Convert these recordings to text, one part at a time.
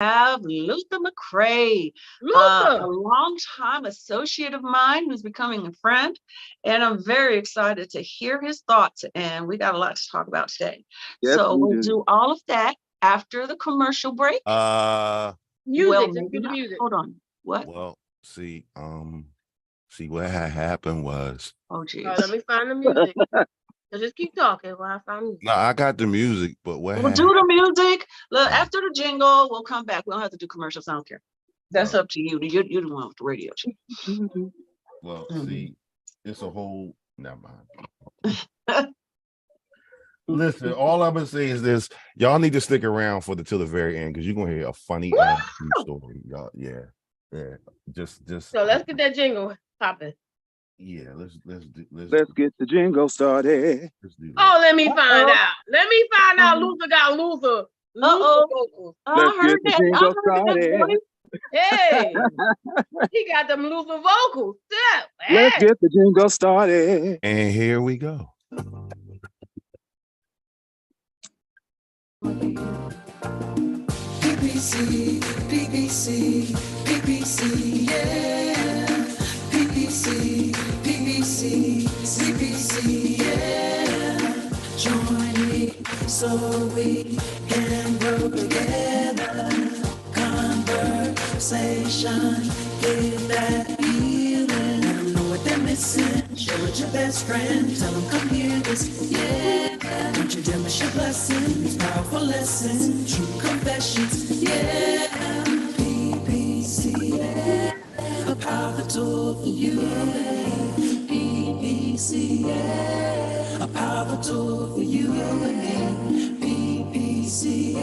have Luther McCray, a Luther. longtime associate of mine who's becoming a friend. And I'm very excited to hear his thoughts. And we got a lot to talk about today. Yes, So we we'll do. do all of that after the commercial break. Music. Well, Just maybe do the not. music. Hold on. What? Well, see what had happened was. Oh, geez. Let me find the music. So just keep talking while I find music. No, I got the music, but what We'll do the music. Look, after the jingle, we'll come back. We don't have to do commercials. I don't care. That's up to you. You're the one with the radio. Well, see, it's a whole. Never mind. Listen, all I'm gonna say is this: y'all need to stick around till the very end because you're gonna hear a funny story. Y'all, yeah. Just. So let's get that jingle popping. Yeah, Let's get the jingle started. Oh, let me find out. Let me find out. Luther got Luther vocals. Let's get the jingle started. Hey, he got them Luther vocals. Yeah. Let's get the jingle started. And here we go. PPC, PPC, PPC, yeah. PPC, PPC, CPC, yeah. Join me so we can grow together. Conversation, give that feeling. Let them know what they're missing. Share with your best friend. Tell them come hear this, yeah. Don't you dare miss your blessings. Powerful lessons, true confessions, yeah. PPC, yeah. A power tool for you. PPC, yeah. A power tool for you and me. PPC,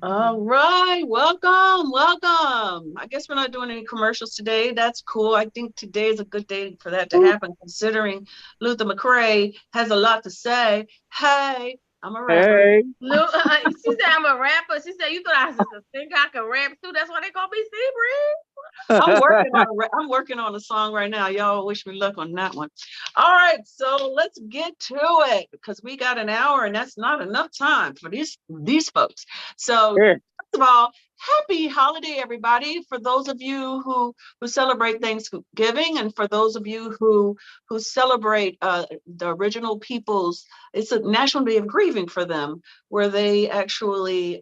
All right, welcome. I guess we're not doing any commercials today. That's cool. I think today is a good day for that to happen, considering Luther McCray has a lot to say. Hey, I'm a rapper. Hey. She said I'm a rapper. She said, you thought I was just a singer. I can rap too. That's why they call me Sebring. I'm working on a song right now. Y'all wish me luck on that one. All right, so let's get to it because we got an hour and that's not enough time for these folks. So first of all, happy holiday, everybody. For those of you who celebrate Thanksgiving and for those of you who celebrate the original peoples, it's a National Day of Grieving for them, where they actually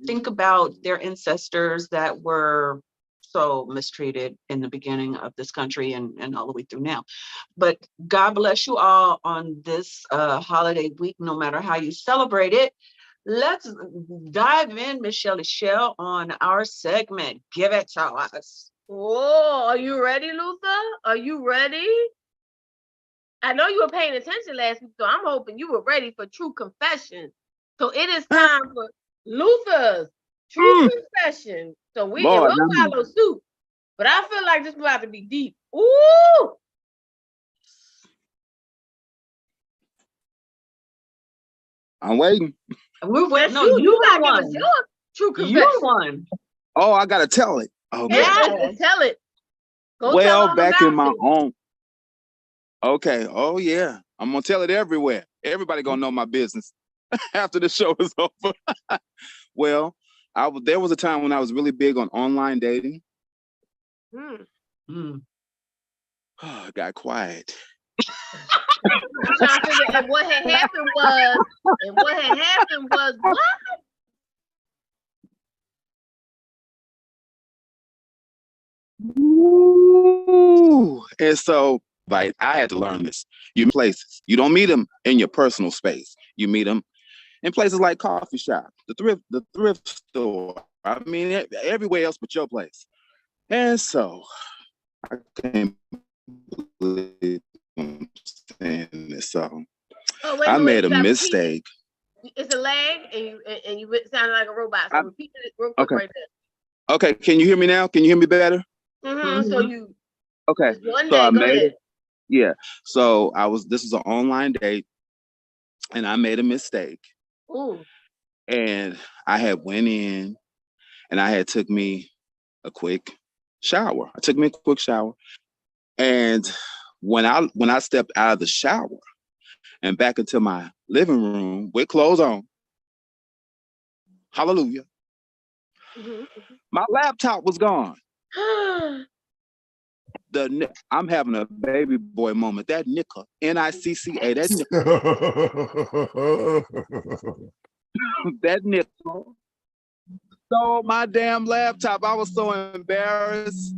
think about their ancestors that were so mistreated in the beginning of this country and all the way through now. But God bless you all on this holiday week, no matter how you celebrate it. Let's dive in, Michelle, on our segment. Give it to us. Oh, are you ready, Luther? Are you ready? I know you were paying attention last week, so I'm hoping you were ready for True Confession. So it is time for Luther's True Confession. So we'll follow suit. But I feel like this is about to be deep. Ooh! I'm waiting. We're waiting. No, you gotta give us your True Confession. You're one. Oh, I gotta tell it. Okay. Yeah, tell it. Well, back in my own. Okay. Oh yeah. I'm gonna tell it everywhere. Everybody gonna know my business after the show is over. Well, there was a time when I was really big on online dating. Mm. Oh, it got quiet. And what had happened was what? Ooh. And so, like, I had to learn this. You places. You don't meet them in your personal space. You meet them in places like coffee shop, the thrift store. I mean, everywhere else but your place. And so, I can't believe I'm saying this. So, I made a mistake. It's a lag, and you sound like a robot. So repeat it real quick right there. Okay, can you hear me now? Can you hear me better? Mm-hmm. So you. Okay. One so day, I go made ahead. it. Yeah. So this is an online date, and I made a mistake. Ooh. And I had went in, and I had took me a quick shower. And when I stepped out of the shower, and back into my living room with clothes on. Hallelujah. Mhm. My laptop was gone. Mhm. I'm having a baby boy moment. That nickel, N-I-C-C-A, that nickel stole my damn laptop. I was so embarrassed.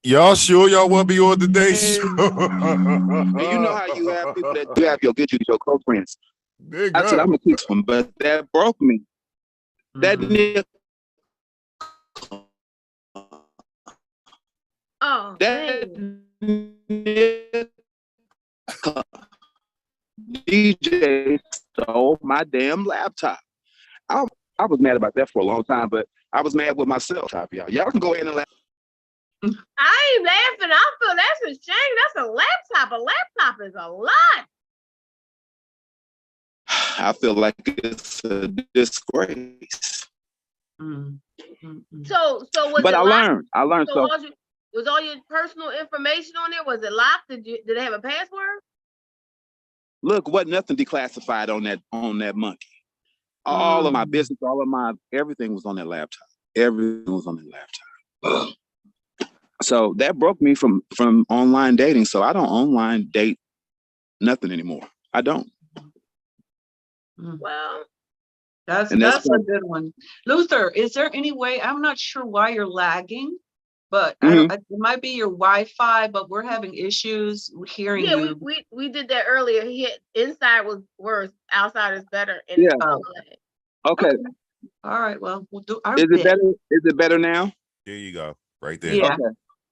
Y'all sure y'all want to be on today's show? And you know how you have people that you have your good Judy, your close friends. There you I said, I'm go. gonna keep one, but that broke me. That Mhm. nickel, Oh, that man. nickel DJ stole my damn laptop. I was mad about that for a long time, but I was mad with myself. Y'all, y'all can go ahead and laugh. I ain't laughing. I feel that's a shame. That's a laptop. A laptop is a lot. I feel like it's a disgrace. Mm. Mm, mm. So was But it I locked? learned. So Was all your personal information on there? Was it locked? Did it have a password? look, wasn't nothing declassified on that monkey. All of my Mm. business, all of my everything was on that laptop. Everything was on that laptop. So that broke me from online dating. So I don't online date nothing anymore. I don't. Mm. Well, That's And that's a good one. Luther, is there any way, I'm not sure why you're lagging, but Mhm. it might be your Wi-Fi, but we're having issues hearing yeah, you. we did that earlier. He had, inside was worse, outside is better. And Yeah. Oh, Okay. okay. All right. Well, we'll do our Is it bit. better? Is it better now? There you go. Right there. Yeah.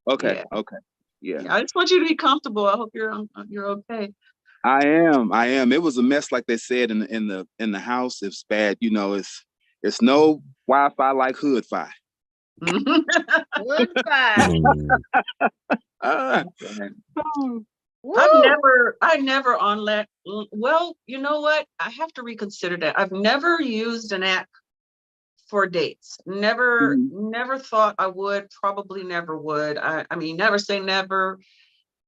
Okay. Yeah. Okay. Yeah. I just want you to be comfortable. I hope you're okay. I am. It was a mess, like they said in the house. It's bad. You know, it's no Wi-Fi like hood-fi. Goodbye. Ah. I never on that. Well, you know what? I have to reconsider that. I've never used an app for dates. Never, Mhm. never thought I would, probably never would. I mean, never say never,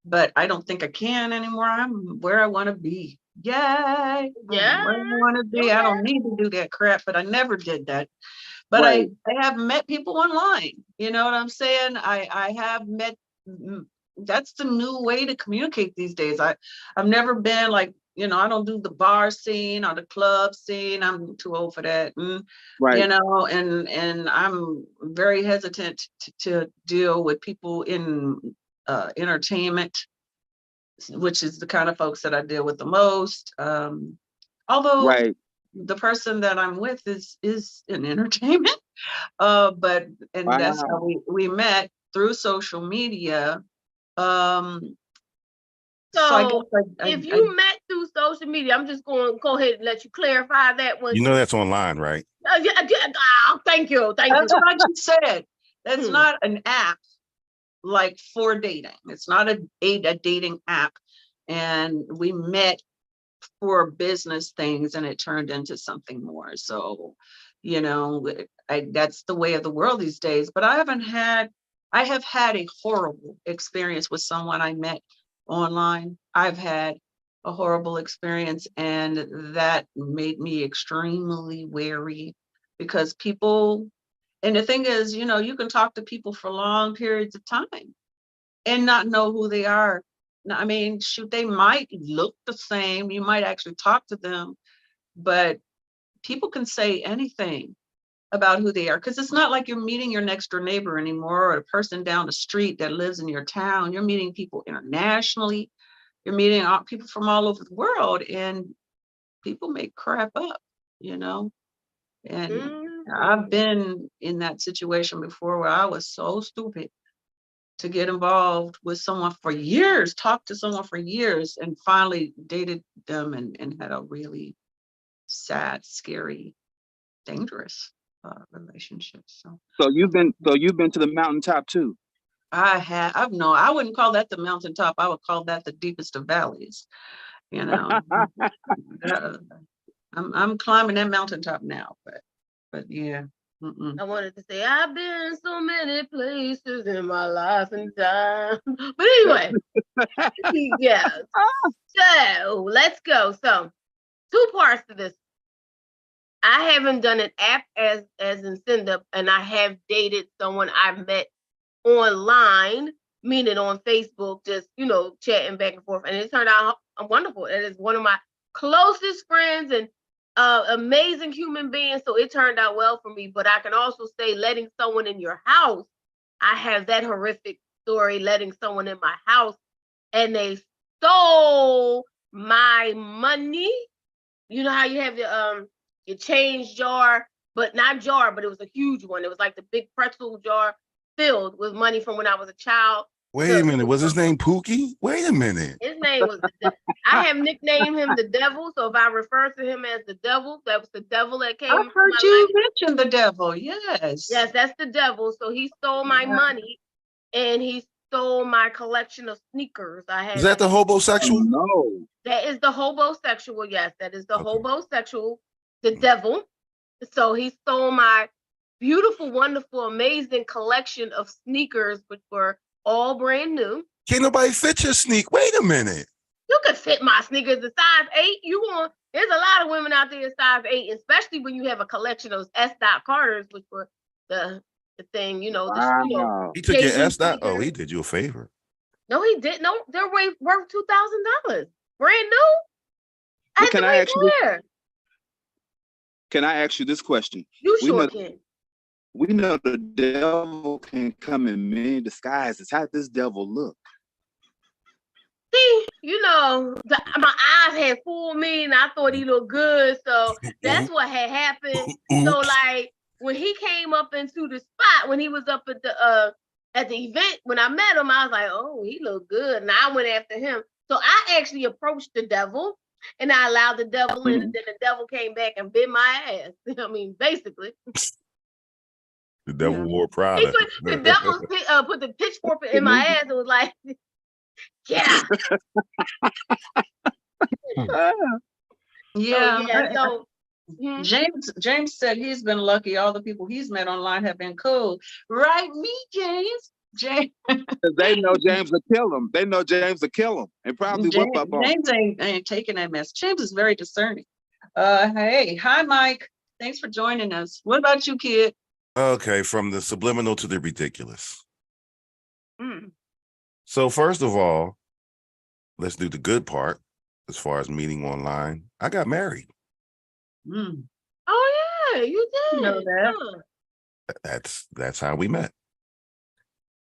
but I don't think I can anymore. I'm where I want to be. Yay. Yeah. I'm where I want to be. I don't need to do that crap, but I never did that. But Right. I have met people online. You know what I'm saying? I have met, that's the new way to communicate these days. I've never been like, you know, I don't do the bar scene or the club scene. I'm too old for that. Right. You know, and I'm very hesitant to deal with people in entertainment, which is the kind of folks that I deal with the most. Although Right. the person that I'm with is in entertainment. But and that's how Wow. we met through social media. So I So guess if you met through social media, I'm just going to go ahead and let you clarify that one. You know that's online, right? Oh, thank you. that's what I just said. That's Hmm. not an app like for dating. It's not a dating app. And we met for business things and it turned into something more. So, you know, that's the way of the world these days. But I have had a horrible experience with someone I met online. I've had a horrible experience, and that made me extremely wary because people, and the thing is, you know, you can talk to people for long periods of time and not know who they are. I mean, shoot, they might look the same. You might actually talk to them, but people can say anything about who they are because it's not like you're meeting your next door neighbor anymore or a person down the street that lives in your town. You're meeting people internationally. You're meeting people from all over the world, and people make crap up, you know. And I've been in that situation before where I was so stupid to get involved with someone for years, talked to someone for years, and finally dated them and had a really sad, scary, dangerous relationship. So you've been to the mountaintop too. I wouldn't call that the mountaintop. I would call that the deepest of valleys. You know, I'm climbing that mountaintop now, but yeah. Mm-mm. I wanted to say I've been so many places in my life and time. But anyway, yeah. So let's go. So 2 parts to this. I haven't done an app as in send up, and I have dated someone I met online, meaning on Facebook, just chatting back and forth, and it turned out wonderful. It is one of my closest friends and amazing human being. So it turned out well for me. But I can also say, letting someone in your house, I have that horrific story, letting someone in my house, and they stole my money. You know how you have your change jar, but not jar, but it was a huge one. It was like the big pretzel jar filled with money from when I was a child. Wait a minute. Was his name Pookie? Wait a minute. His name was I have nicknamed him the devil. So if I refer to him as the devil, that was the devil that came. I've heard you mention the devil. Yes. Yes, that's the devil. So he stole my money, and he stole my collection of sneakers. I had. Is that the hobosexual? No. That is the hobosexual. Yes, that is the hobosexual, the devil. So he stole my beautiful, wonderful, amazing collection of sneakers, which were all brand new. Can't nobody fit your sneak. Wait a minute. You could fit my sneakers. The size 8. There's a lot of women out there size 8, especially when you have a collection of S. Carters, which were the thing. Wow. He took your S. sneakers. Oh, he did you a favor. No, he didn't. No, they're worth $2,000, brand new. But can I ask you? Wear. Can I ask you this question? You We sure know- can. We know the devil can come in many disguises. How this devil look? See, my eyes had fooled me, and I thought he looked good, so that's what had happened. So, like, when he came up into the spot, when he was up at the event, when I met him, I was like, oh, he looked good, and I went after him. So I actually approached the devil, and I allowed the devil in, and then the devil came back and bit my ass. I mean, basically. The devil wore He Prada. the devil put the pitchfork in my ass and was like, yeah. Yeah. So James said he's been lucky. All the people he's met online have been cool. Right, me, James? James. They know James will kill him. They know James will kill him and probably whip up on him. James ain't taking that mess. James is very discerning. Hey, hi, Mike. Thanks for joining us. What about you, kid? Okay, from the subliminal to the ridiculous. Mm. So first of all, let's do the good part as far as meeting online. I got married. Mm. Oh yeah, you did. know that. Huh. That's how we met.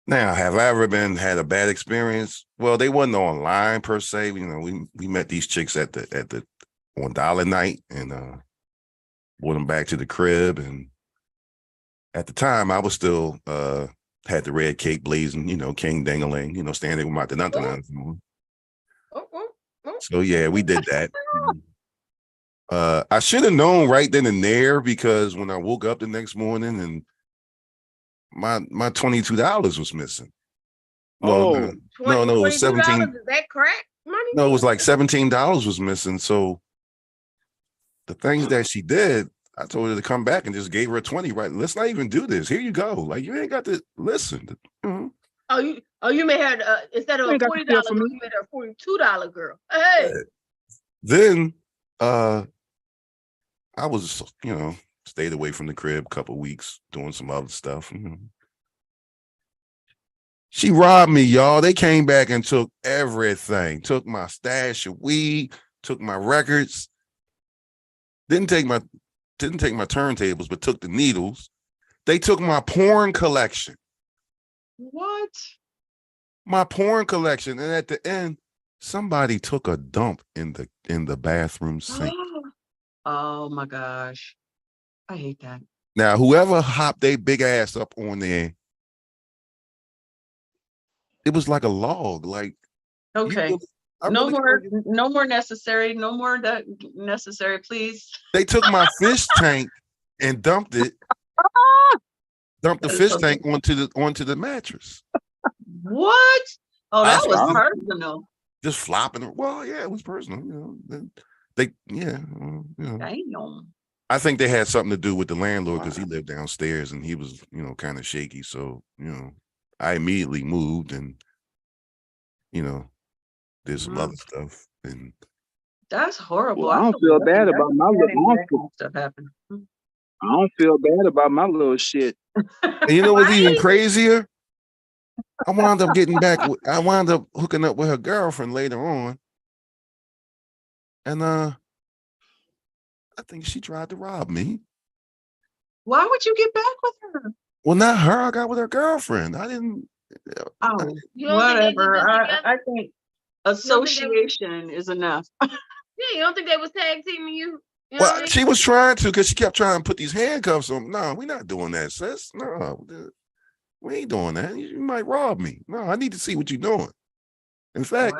Now, have I ever had a bad experience? Well, they wasn't online per se. We met these chicks at the on dollar night and brought them back to the crib. And at the time, I was still had the red cape blazing, king ding-a-ling, standing with my dun-dun-dun. So yeah, we did that. I should have known right then and there, because when I woke up the next morning and my $22 was missing. Well, no, it was $17. Is that crack money? No, it was like $17 was missing. So the things that she did, I told her to come back and just gave her 20. Right, let's not even do this. Here you go. Like, you ain't got to listen. Oh, you made her instead of a $40 girl, you made her a $42 girl. Hey. Then I was, stayed away from the crib a couple of weeks doing some other stuff. She robbed me, y'all. They came back and took everything. Took my stash of weed, took my records. Didn't take my turntables, but took the needles. They took my porn collection. What? My porn collection. And at the end, somebody took a dump in the bathroom sink. Oh my gosh. I hate that. Now, whoever hopped their big ass up on there, it was like a log. Like, Okay. No more necessary. No more that necessary, please. They took my fish tank and dumped it. Dumped the fish tank onto the mattress. What? Oh, that was personal. Just flopping. Well, yeah, it was personal. Damn. I think they had something to do with the landlord because he lived downstairs and he was, you know, kind of shaky. So, you know, I immediately moved and, you know, did some other stuff. And That's horrible. Well, I don't feel bad about my little stuff happen. I don't feel bad about my little shit. and you know what's even Right? crazier? I wound up I wound up hooking up with her girlfriend later on. And I think she tried to rob me. Why would you get back with her? Well, not her. I got with her girlfriend. I didn't. Oh, You don't think they did whatever. this I together? think don't think they was- association is enough. Yeah, you don't think they was tag teaming you? You know Well, what I mean? she was trying to because she kept trying to put these handcuffs on. No, we're not doing that, sis. No, we ain't doing that. You might rob me. No, I need to see what you're doing. In fact,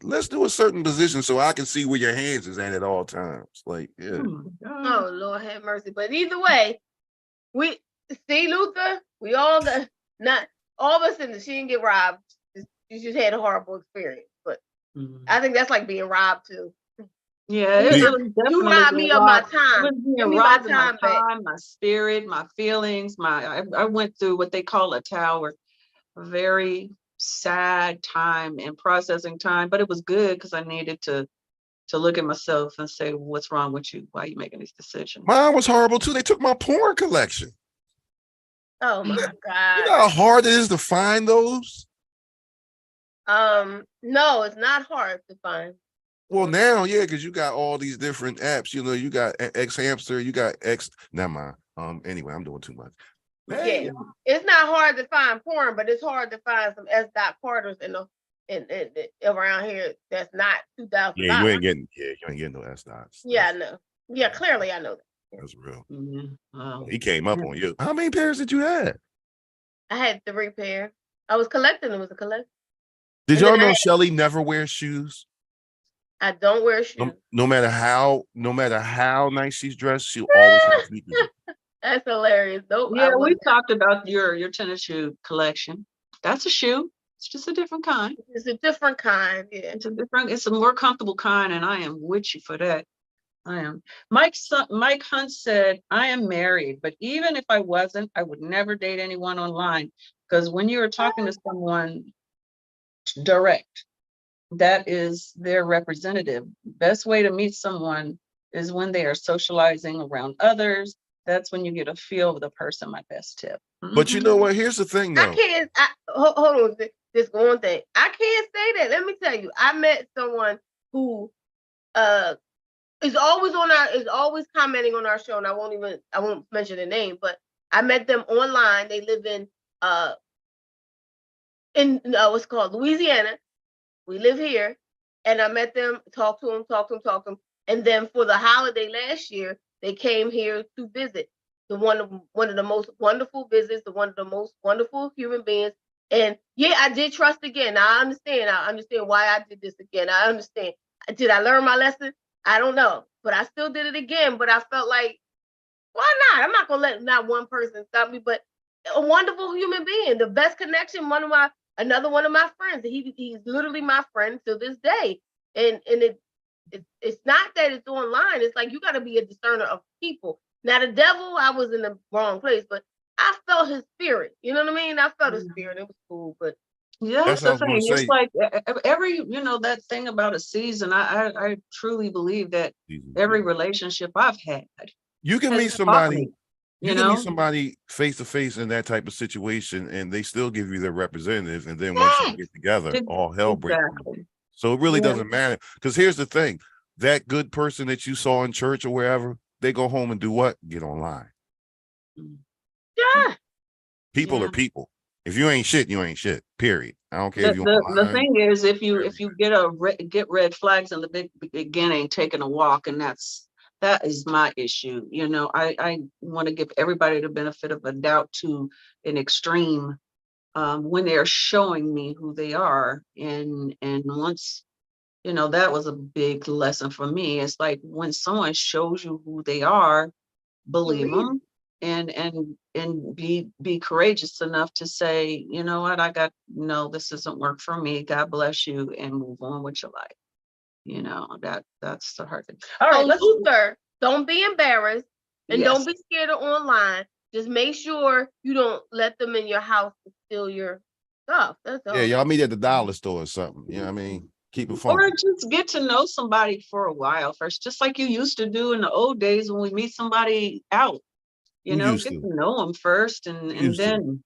let's do a certain position so I can see where your hands is at all times. Like, yeah. Oh Lord have mercy. But either way, we see Luther. We all got not all of us in the she didn't get robbed. You just had a horrible experience. But I think that's like being robbed too. Yeah, You it You- was definitely You robbed me of my robbed. It time. was being Give me my robbed of time back. my spirit, my feelings, I went through what they call a tower, a very sad time and processing time, but it was good because I needed to look at myself and say, what's wrong with you? Why are you making these decisions? Mine was horrible too. They took my porn collection. Oh my You God. know how hard it is to find those? No, it's not hard to find. Well, now, yeah, because you got all these different apps. You know, you got X Hamster, you got X. Never mind. Anyway, I'm doing too much. Hey, Yeah. It's not hard to find porn, but it's hard to find some S. Carters in around here that's not $2,000. yeah, you ain't getting no S dots. Yeah, I know. Yeah, clearly I know that. That's real. Wow. He came up on you. How many pairs did you have? I had 3 pair. I was collecting. It was a collection. Did And y'all then I know had- Shelly never wears shoes? I don't wear shoes. No matter how nice she's dressed, she'll always have sneakers. That's hilarious. Nope. Yeah, I we wouldn't. talked about your tennis shoe collection. That's a shoe. It's just a different kind. It's a different kind. Yeah. It's a more comfortable kind, and I am with you for that. I am. Mike Hunt said, I am married, but even if I wasn't, I would never date anyone online. Because when you're talking to someone direct, that is their representative. Best way to meet someone is when they are socializing around others. That's when you get a feel of the person, my best tip. But you know what? Here's the thing, though. I can't. Hold on. This one thing. I can't say that. Let me tell you. I met someone who is always commenting on our show, and I won't mention the name, but I met them online. They live in what's called Louisiana. We live here, and I met them, talked to them, and then for the holiday last year, they came here to visit. One of the most wonderful visits, one of the most wonderful human beings. And yeah, I did trust again. I understand why I did this again. I understand. Did I learn my lesson? I don't know, but I still did it again. But I felt like, why not? I'm not gonna let not one person stop me. But a wonderful human being, the best connection. Another one of my friends. He's literally my friend to this day. And it's not that it's online. It's like you got to be a discerner of people. Now the devil, I was in the wrong place, but I felt his spirit. You know what I mean? I felt his spirit. It was cool, but yeah, that's That's the what I was thing. gonna It's like every, that thing about a season. I truly believe that every relationship I've had. You can has meet taught somebody. me, You can meet somebody face to face in that type of situation, and they still give you their representative. And then once you get together, all hell breaks loose. Exactly. So it really Yeah. doesn't matter. Because here's the thing: that good person that you saw in church or wherever, they go home and do what? Get online. yeah. People Yeah. are people. If you ain't shit, you ain't shit. Period. I don't care if you The online. thing is, if you get red flags in the beginning, taking a walk, and that is my issue. I want to give everybody the benefit of a doubt to an extreme when they're showing me who they are, and once that was a big lesson for me. It's like when someone shows you who they are, believe them, and be courageous enough to say, you know what, this doesn't work for me. God bless you, and move on with your life. That's the hard thing. All right, So Luther, Don't be embarrassed and Yes. don't be scared of online. Just make sure you don't let them in your house to steal your stuff. That's all. Yeah, y'all meet at the dollar store or something. You know what I mean? Keep it Or funky. just get to know somebody for a while first, just like you used to do in the old days when we meet somebody out. You Who know, used get to? to know them first, and used to? then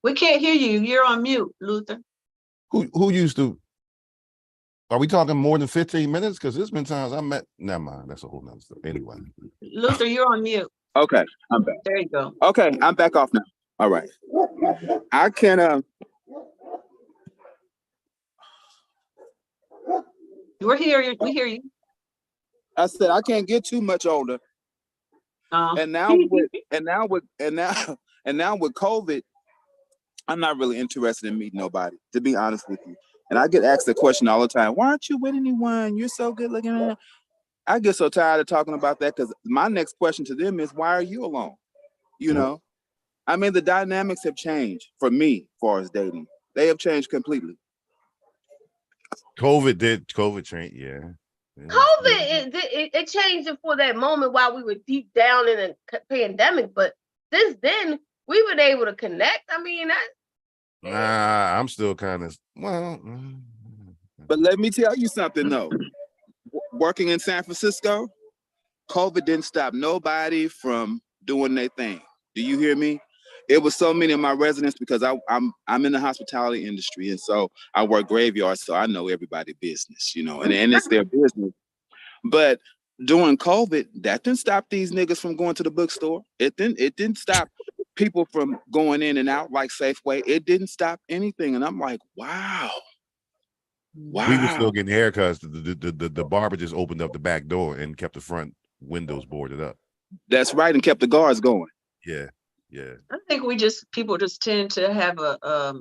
we can't hear you. You're on mute, Luther. Who used to? Are we talking more than 15 minutes? Because there's been times I met. Never mind. That's a whole nother story. Anyway. Luther, you're on mute. Okay, I'm back. There you go. Okay, I'm back off now. All right. I can We're here. We hear you. I said I can't get too much older. And now with COVID, I'm not really interested in meeting nobody, to be honest with you. And I get asked the question all the time, why aren't you with anyone? You're so good looking. I get so tired of talking about that because my next question to them is, why are you alone? You know? I mean, the dynamics have changed for me as far as dating. They have changed completely. COVID changed, yeah. COVID, it changed it for that moment while we were deep down in a pandemic. But since then, we've been able to connect. I mean, Nah, I'm still kind of, But let me tell you something though. Working in San Francisco, COVID didn't stop nobody from doing their thing. Do you hear me? It was so many of my residents because I'm in the hospitality industry, and so I work graveyards, so I know everybody's business, you know, and it's their business. But during COVID, that didn't stop these niggas from going to the bookstore. It didn't stop people from going in and out like Safeway. It didn't stop anything, and I'm like, wow. We were still getting haircuts. The barber just opened up the back door and kept the front windows boarded up. That's right, and kept the guards going. Yeah, yeah. I think people just tend to have a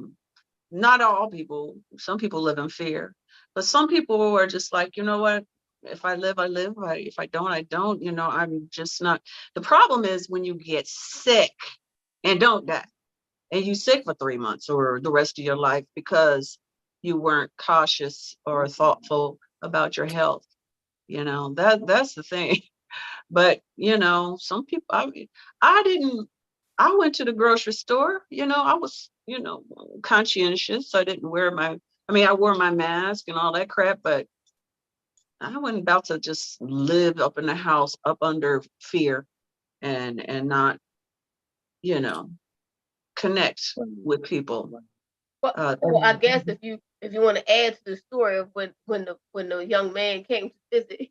not all people. Some people live in fear, but some people are just like, you know what? If I live, I live. If I don't, I don't. You know, I'm just not. The problem is when you get sick and don't die, and you sick for 3 months or the rest of your life because you weren't cautious or thoughtful about your health. You know, that's the thing. But you know, some people, I went to the grocery store, you know, I was, you know, conscientious. I didn't I wore my mask and all that crap, but I wasn't about to just live up in the house up under fear and not, you know, connect with people. well, I guess if you want to add to the story of when the young man came to visit,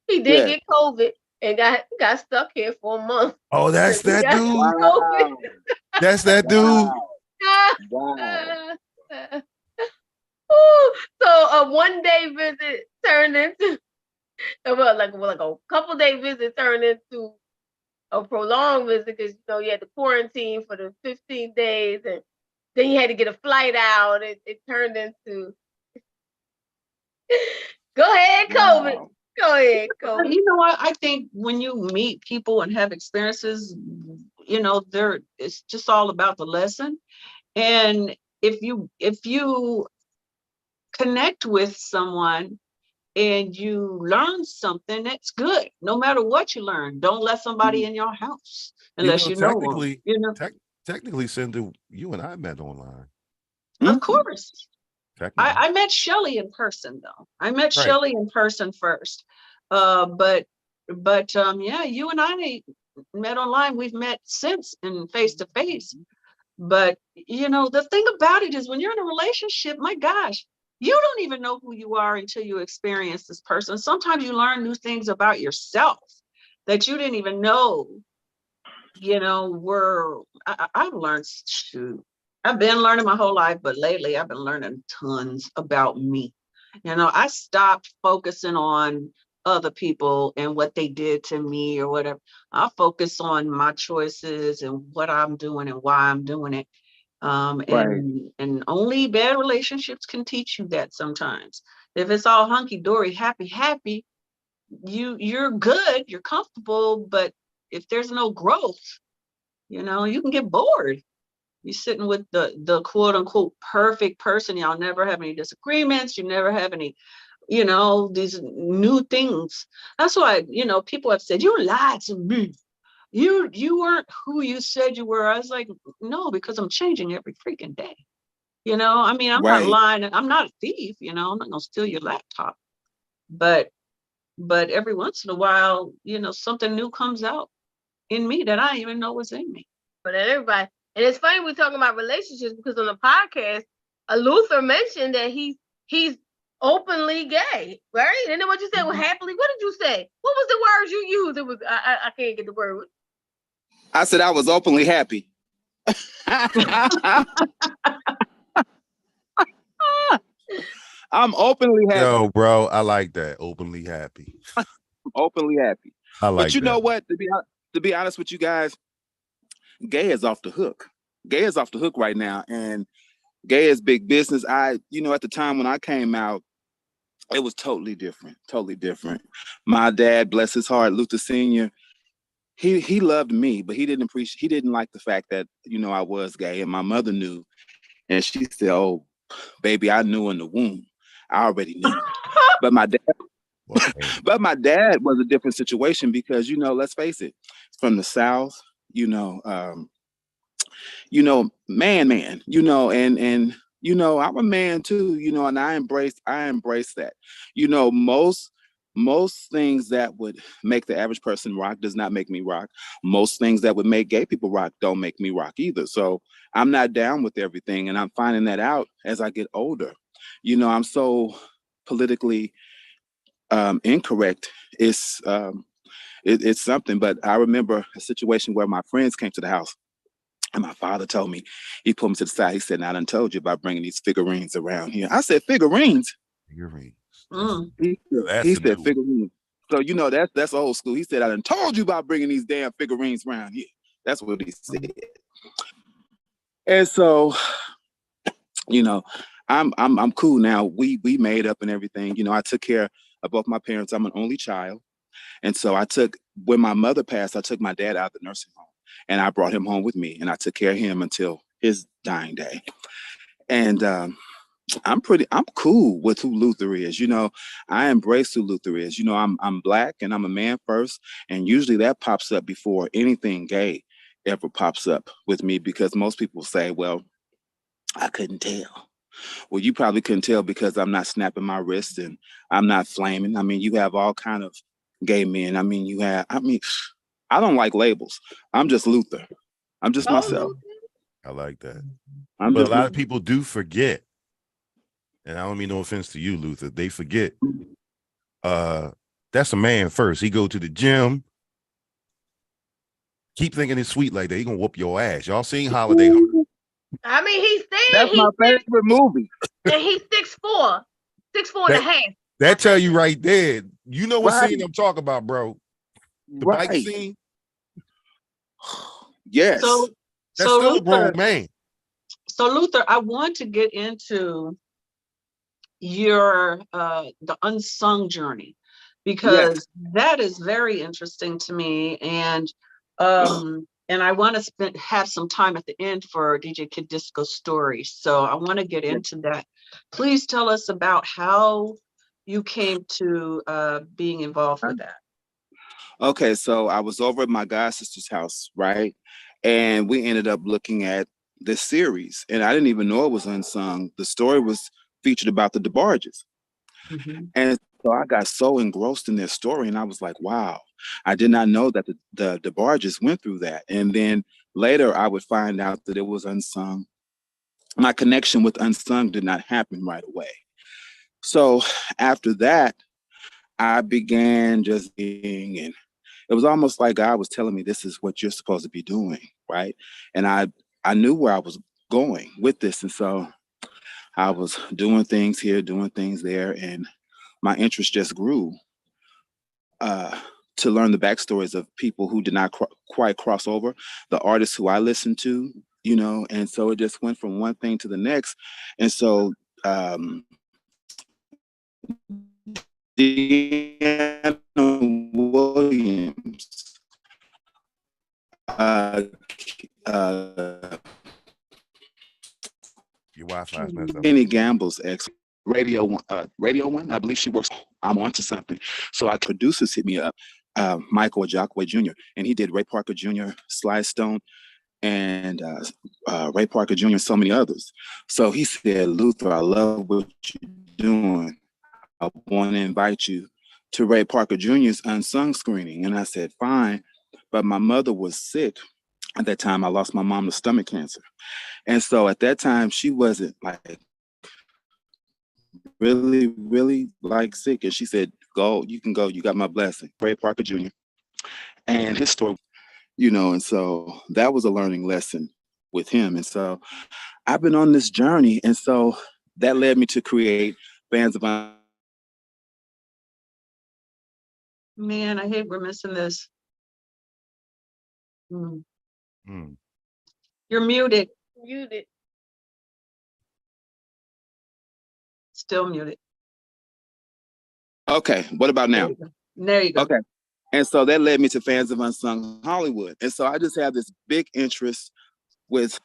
he did get COVID and got stuck here for a month. Oh, that's that dude. Wow. That's that dude. Wow. So a 1-day visit turned into like a couple day visit turned into a prolonged visit because you know you had to quarantine for the 15 days and then you had to get a flight out. It turned into go ahead, COVID. Wow. Go ahead, COVID. You know what? I think when you meet people and have experiences, you know, it's just all about the lesson. And if you connect with someone and you learn something, that's good. No matter what you learn, don't let somebody in your house unless you know them. You know, Technically, Cindy, you and I met online. of course. Technically. I met Shelly in person though. I met Shelly in person first. But yeah, you and I met online. We've met since in face to face. But you know, the thing about it is when you're in a relationship, my gosh, you don't even know who you are until you experience this person. Sometimes you learn new things about yourself that you didn't even know, you know, I've learned, shoot, I've been learning my whole life, but lately I've been learning tons about me. You know, I stopped focusing on other people and what they did to me or whatever. I focus on my choices and what I'm doing and why I'm doing it. And only bad relationships can teach you that sometimes. If it's all hunky-dory, happy, you're good, you're comfortable, but if there's no growth, you know, you can get bored. You're sitting with the quote unquote perfect person. Y'all never have any disagreements. You never have any these new things. That's why, people have said, you lied to me. You weren't who you said you were. I was like, no, because I'm changing every freaking day. I mean, I'm not Right. lying. I'm not a thief, I'm not gonna steal your laptop. But every once in a while, something new comes out in me that I didn't even know was in me. But everybody, and it's funny we're talking about relationships because on the podcast, Luther mentioned that he's openly gay, right? And then what you said was happily. What did you say? What was the words you used? It was I can't get the word. I said I was openly happy. I'm openly happy. Yo, bro, I like that. Openly happy. Openly happy. I like But you that. know what? To be honest with you guys, gay is off the hook. Gay is off the hook right now, and gay is big business. At the time when I came out, it was totally different. Totally different. My dad, bless his heart, Luther Sr., he loved me, but he didn't like the fact that, I was gay, and my mother knew, and she said, "Oh, baby, I knew in the womb. I already knew." But my dad was a different situation because, let's face it, from the South, man, and I'm a man too, and I embrace that. Most things that would make the average person rock does not make me rock. Most things that would make gay people rock don't make me rock either. So I'm not down with everything, and I'm finding that out as I get older. I'm so politically incorrect. It's something. But I remember a situation where my friends came to the house, and my father told me, he pulled me to the side. He said, "Now I done told you about bringing these figurines around here." I said, "Figurines?" Figurines. He said figurines. So that's old school. He said, "I done told you about bringing these damn figurines around here." That's what he said. And so, I'm cool now. We made up and everything. I took care of both my parents. I'm an only child. And so when my mother passed, I took my dad out of the nursing home, and I brought him home with me, and I took care of him until his dying day. And I'm cool with who Luther is. I embrace who Luther is. I'm Black, and I'm a man first. And usually that pops up before anything gay ever pops up with me, because most people say, well, I couldn't tell. Well, you probably couldn't tell because I'm not snapping my wrist and I'm not flaming. I mean, you have all kind of gay men. I mean, I don't like labels. I'm just Luther. I'm just myself. I like that. But a lot of people do forget, and I don't mean no offense to you, Luther. They forget. That's a man first. He go to the gym. Keep thinking it's sweet like that. He gonna whoop your ass. Y'all seen Holiday Heart? I mean, he's saying that's my favorite movie. And he's 6'4", 6'4" and a half. That tell you right there. You know what scene I'm talking about, bro? The bike scene. Yes. So that's still a grown man. So Luther, I want to get into your the unsung journey, because that is very interesting to me, and I want to have some time at the end for DJ Kid Disco story. So I want to get into that. Please tell us about how you came to being involved with that. Okay, so I was over at my god sister's house, right? And we ended up looking at this series, and I didn't even know it was unsung. The story was featured about the DeBarges. And so I got so engrossed in their story, and I was like, wow, I did not know that the DeBarges went through that. And then later I would find out that it was unsung. My connection with unsung did not happen right away. So after that, I began just being, and it was almost like God was telling me, this is what you're supposed to be doing, right? And I knew where I was going with this. And so I was doing things here, doing things there, and my interest just grew to learn the backstories of people who did not quite cross over, the artists who I listened to, and so it just went from one thing to the next. And so Deanna Williams, your Wi-Fi is messed up. Kenny Gamble's ex, Radio One. I believe she works. I'm onto something. So our producers hit me up, Michael Ajakwe Jr., and he did Ray Parker Jr., Sly Stone, and Ray Parker Jr., and so many others. So he said, Luther, I love what you're doing. I want to invite you to Ray Parker Jr.'s Unsung screening. And I said, fine. But my mother was sick. At that time, I lost my mom to stomach cancer. And so at that time, she wasn't like really like sick. And she said, go, you can go. You got my blessing. Ray Parker Jr. And his story, and so that was a learning lesson with him. And so I've been on this journey. And so that led me to create Fans of Man, I hate we're missing this. Mm. Mm. You're muted. Muted. Still muted. Okay, what about now? There you go. Okay. And so that led me to Fans of Unsung Hollywood. And so I just have this big interest with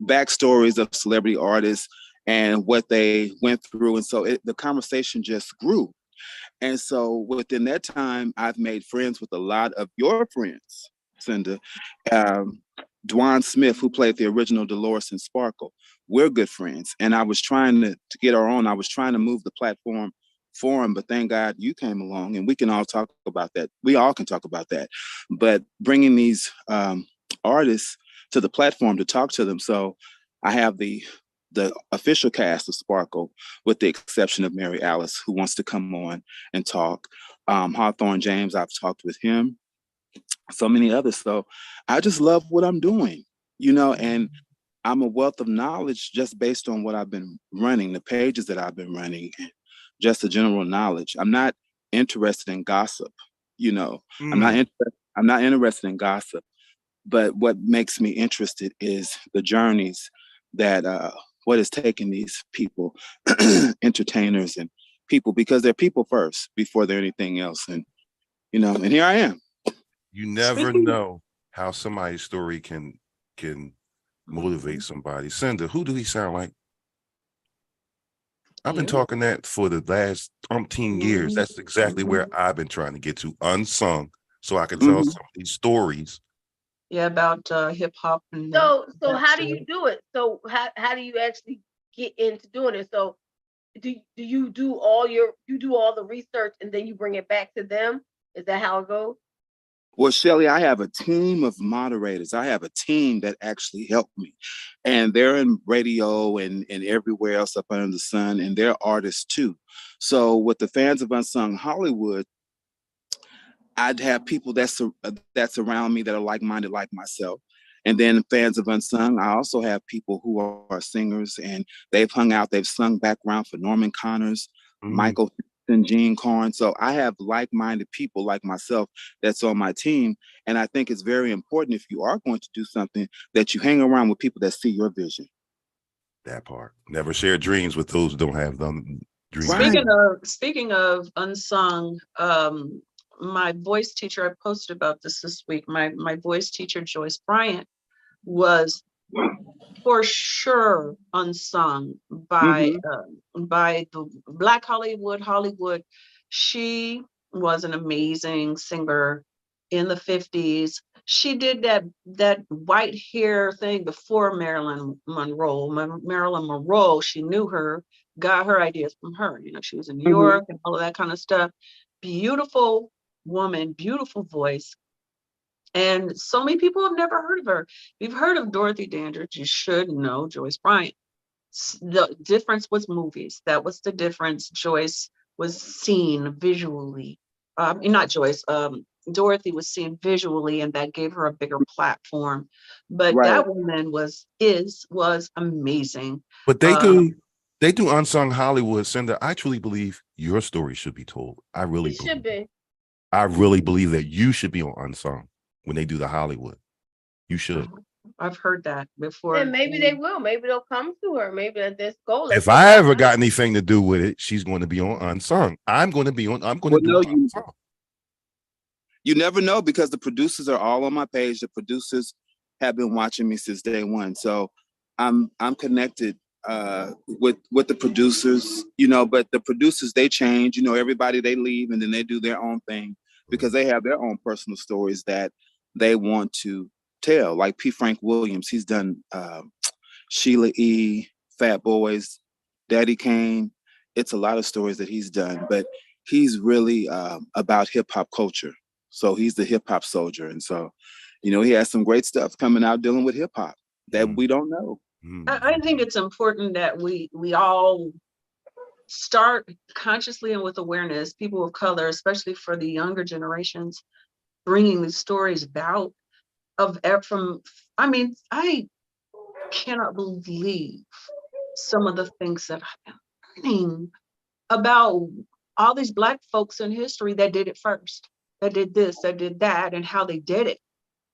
backstories of celebrity artists and what they went through. And so the conversation just grew. And so within that time, I've made friends with a lot of your friends, Cinda. Dwan Smith, who played the original Dolores and Sparkle. We're good friends. And I was trying to get our own. I was trying to move the platform for him, but thank God you came along, and we can all talk about that. We all can talk about that. But bringing these artists to the platform to talk to them. So I have the official cast of Sparkle, with the exception of Mary Alice, who wants to come on and talk. Hawthorne James, I've talked with him. So many others. So I just love what I'm doing, and I'm a wealth of knowledge just based on what I've been running, the pages that I've been running, just the general knowledge. I'm not interested in gossip, I'm not interested in gossip. But what makes me interested is the journeys that what has taken these people, entertainers and people, because they're people first before they're anything else. And and here I am. You never know how somebody's story can motivate somebody. Cinda, who do he sound like? I've been talking that for the last umpteen years. That's exactly where I've been trying to get to, unsung, so I can tell some of these stories. Yeah, about hip hop. And So how do you do it? So how do you actually get into doing it? So do you do all the research and then you bring it back to them? Is that how it goes? Well, Shelly, I have a team of moderators. I have a team that actually helped me. And they're in radio and everywhere else up under the sun, and they're artists too. So with the Fans of Unsung Hollywood, I'd have people that's around me that are like-minded like myself. And then Fans of Unsung, I also have people who are singers, and they've hung out, they've sung background for Norman Connors, Michael and Gene Carn. So I have like-minded people like myself that's on my team. And I think it's very important, if you are going to do something, that you hang around with people that see your vision. That part. Never share dreams with those who don't have them dreams. Speaking of unsung, my voice teacher, I posted about this week. My voice teacher, Joyce Bryant, was for sure unsung by the Black Hollywood. She was an amazing singer in the 50s. She did that white hair thing before Marilyn Monroe. She knew her, got her ideas from her. She was in New York and all of that kind of stuff. Beautiful woman, beautiful voice. And so many people have never heard of her. You've heard of Dorothy Dandridge, you should know Joyce Bryant. The difference was movies. That was the difference. Joyce was seen visually. Not Joyce, Dorothy was seen visually, and that gave her a bigger platform. But that woman was amazing. But they do unsung Hollywood, Cinda. I truly believe your story should be told. I really believe that you should be on unsung when they do the Hollywood. You should. I've heard that before. And maybe they will. Maybe they'll come to her. Maybe this goal. If I ever got anything to do with it, she's going to be on unsung. I'm going to do unsung. You never know, because the producers are all on my page. The producers have been watching me since day one. So I'm connected with the producers, but the producers, they change, everybody, they leave and then they do their own thing because they have their own personal stories that they want to tell. Like P. Frank Williams, he's done Sheila E., Fat Boys, Daddy Kane. It's a lot of stories that he's done, but he's really about hip hop culture. So he's the hip hop soldier. And so, he has some great stuff coming out dealing with hip hop that we don't know. I think it's important that we all start consciously and with awareness, people of color, especially for the younger generations, bringing these stories about I cannot believe some of the things that I've been learning about all these Black folks in history that did it first, that did this, that did that, and how they did it.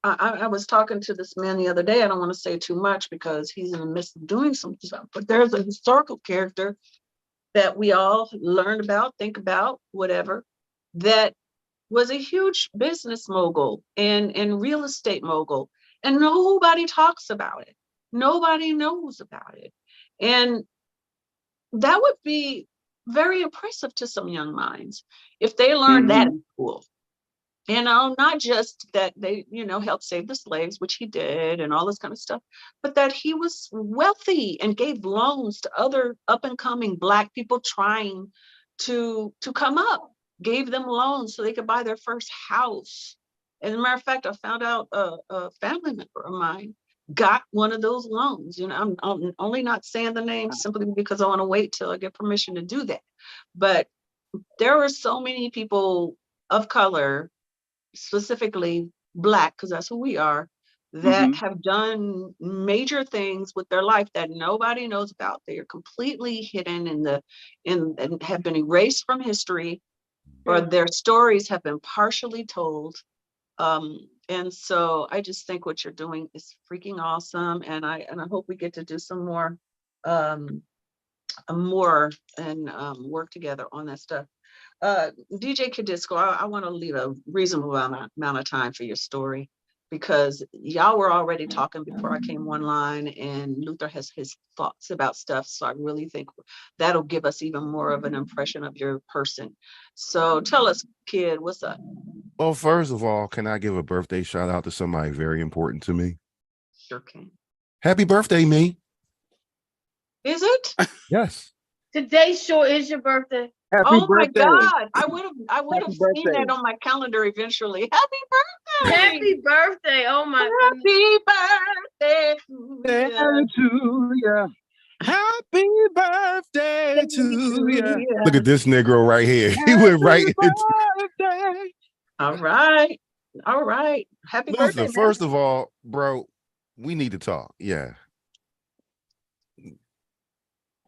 I was talking to this man the other day. I don't want to say too much because he's in the midst of doing some stuff, but there's a historical character that we all learned about, think about, whatever, that was a huge business mogul and real estate mogul. And nobody talks about it. Nobody knows about it. And that would be very impressive to some young minds if they learned that in school. Not just that they, helped save the slaves, which he did, and all this kind of stuff, but that he was wealthy and gave loans to other up and coming Black people trying to come up, gave them loans so they could buy their first house. As a matter of fact, I found out a family member of mine got one of those loans. I'm only not saying the name simply because I want to wait till I get permission to do that. But there are so many people of color, specifically Black, because that's who we are, that have done major things with their life that nobody knows about. They are completely hidden and have been erased from history, or their stories have been partially told. And so I just think what you're doing is freaking awesome, and I hope we get to do some more work together on that stuff. DJ Cadisco, I want to leave a reasonable amount of time for your story, because y'all were already talking before I came online, and Luther has his thoughts about stuff. So I really think that'll give us even more of an impression of your person. So tell us, kid, what's up? Well, first of all, can I give a birthday shout out to somebody very important to me? Sure can. Happy birthday, me. Is it? Yes. Today sure is your birthday. Happy My birthday. God. I would have seen birthday. that on my calendar eventually. Happy birthday. Happy birthday. Oh my goodness. Happy birthday To you. Happy birthday to you. Look at this Negro right here. He went right into birthday. All right. All right. Happy birthday. Listen, first of all, bro, we need to talk. Yeah.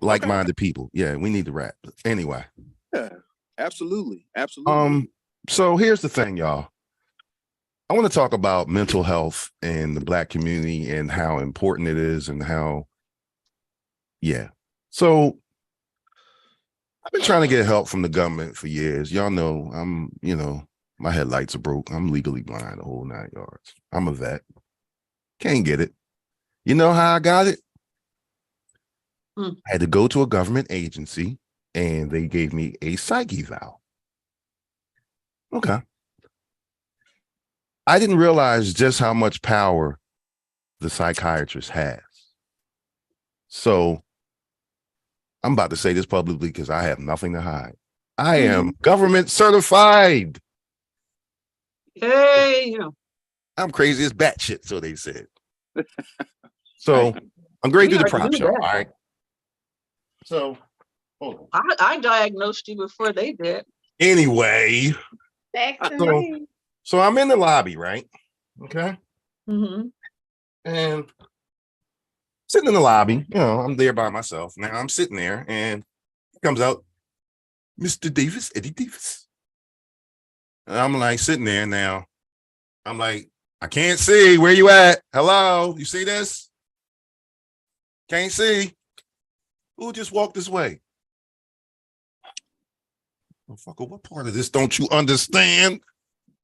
Like-minded people. Yeah, we need to rap. Anyway. Yeah, absolutely. Absolutely. So here's the thing, y'all. I want to talk about mental health in the Black community and how important it is and how, So I've been trying to get help from the government for years. Y'all know my headlights are broke. I'm legally blind, the whole 9 yards. I'm a vet. Can't get it. You know how I got it? I had to go to a government agency and they gave me a psych eval. Okay. I didn't realize just how much power the psychiatrist has. So I'm about to say this publicly because I have nothing to hide. I am government certified. Hey, I'm crazy as batshit, so they said. So I'm great to the prop show. All right. So hold on. I diagnosed you before they did. Anyway, Back to me. so I'm in the lobby, right? Okay. Mm-hmm. And sitting in the lobby, I'm there by myself. Now I'm sitting there and he comes out, Mr. Davis, Eddie Davis. And I'm like sitting there now. I'm like, I can't see. Where you at? Hello? You see this? Can't see. Who just walked this way? Motherfucker, what part of this don't you understand?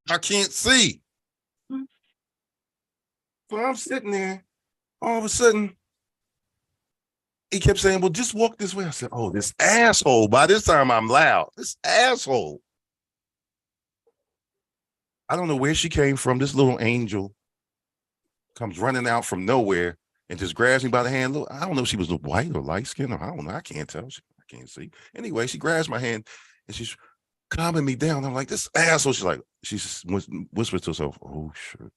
I can't see. So I'm sitting there. All of a sudden, he kept saying, well, just walk this way. I said, oh, this asshole. By this time, I'm loud. This asshole. I don't know where she came from. This little angel comes running out from nowhere and just grabs me by the hand. Look, I don't know if she was white or light skinned, or I don't know. I can't tell. I can't see. Anyway, she grabs my hand and she's calming me down. I'm like, this asshole. She's like, she whispers to herself, oh, shit.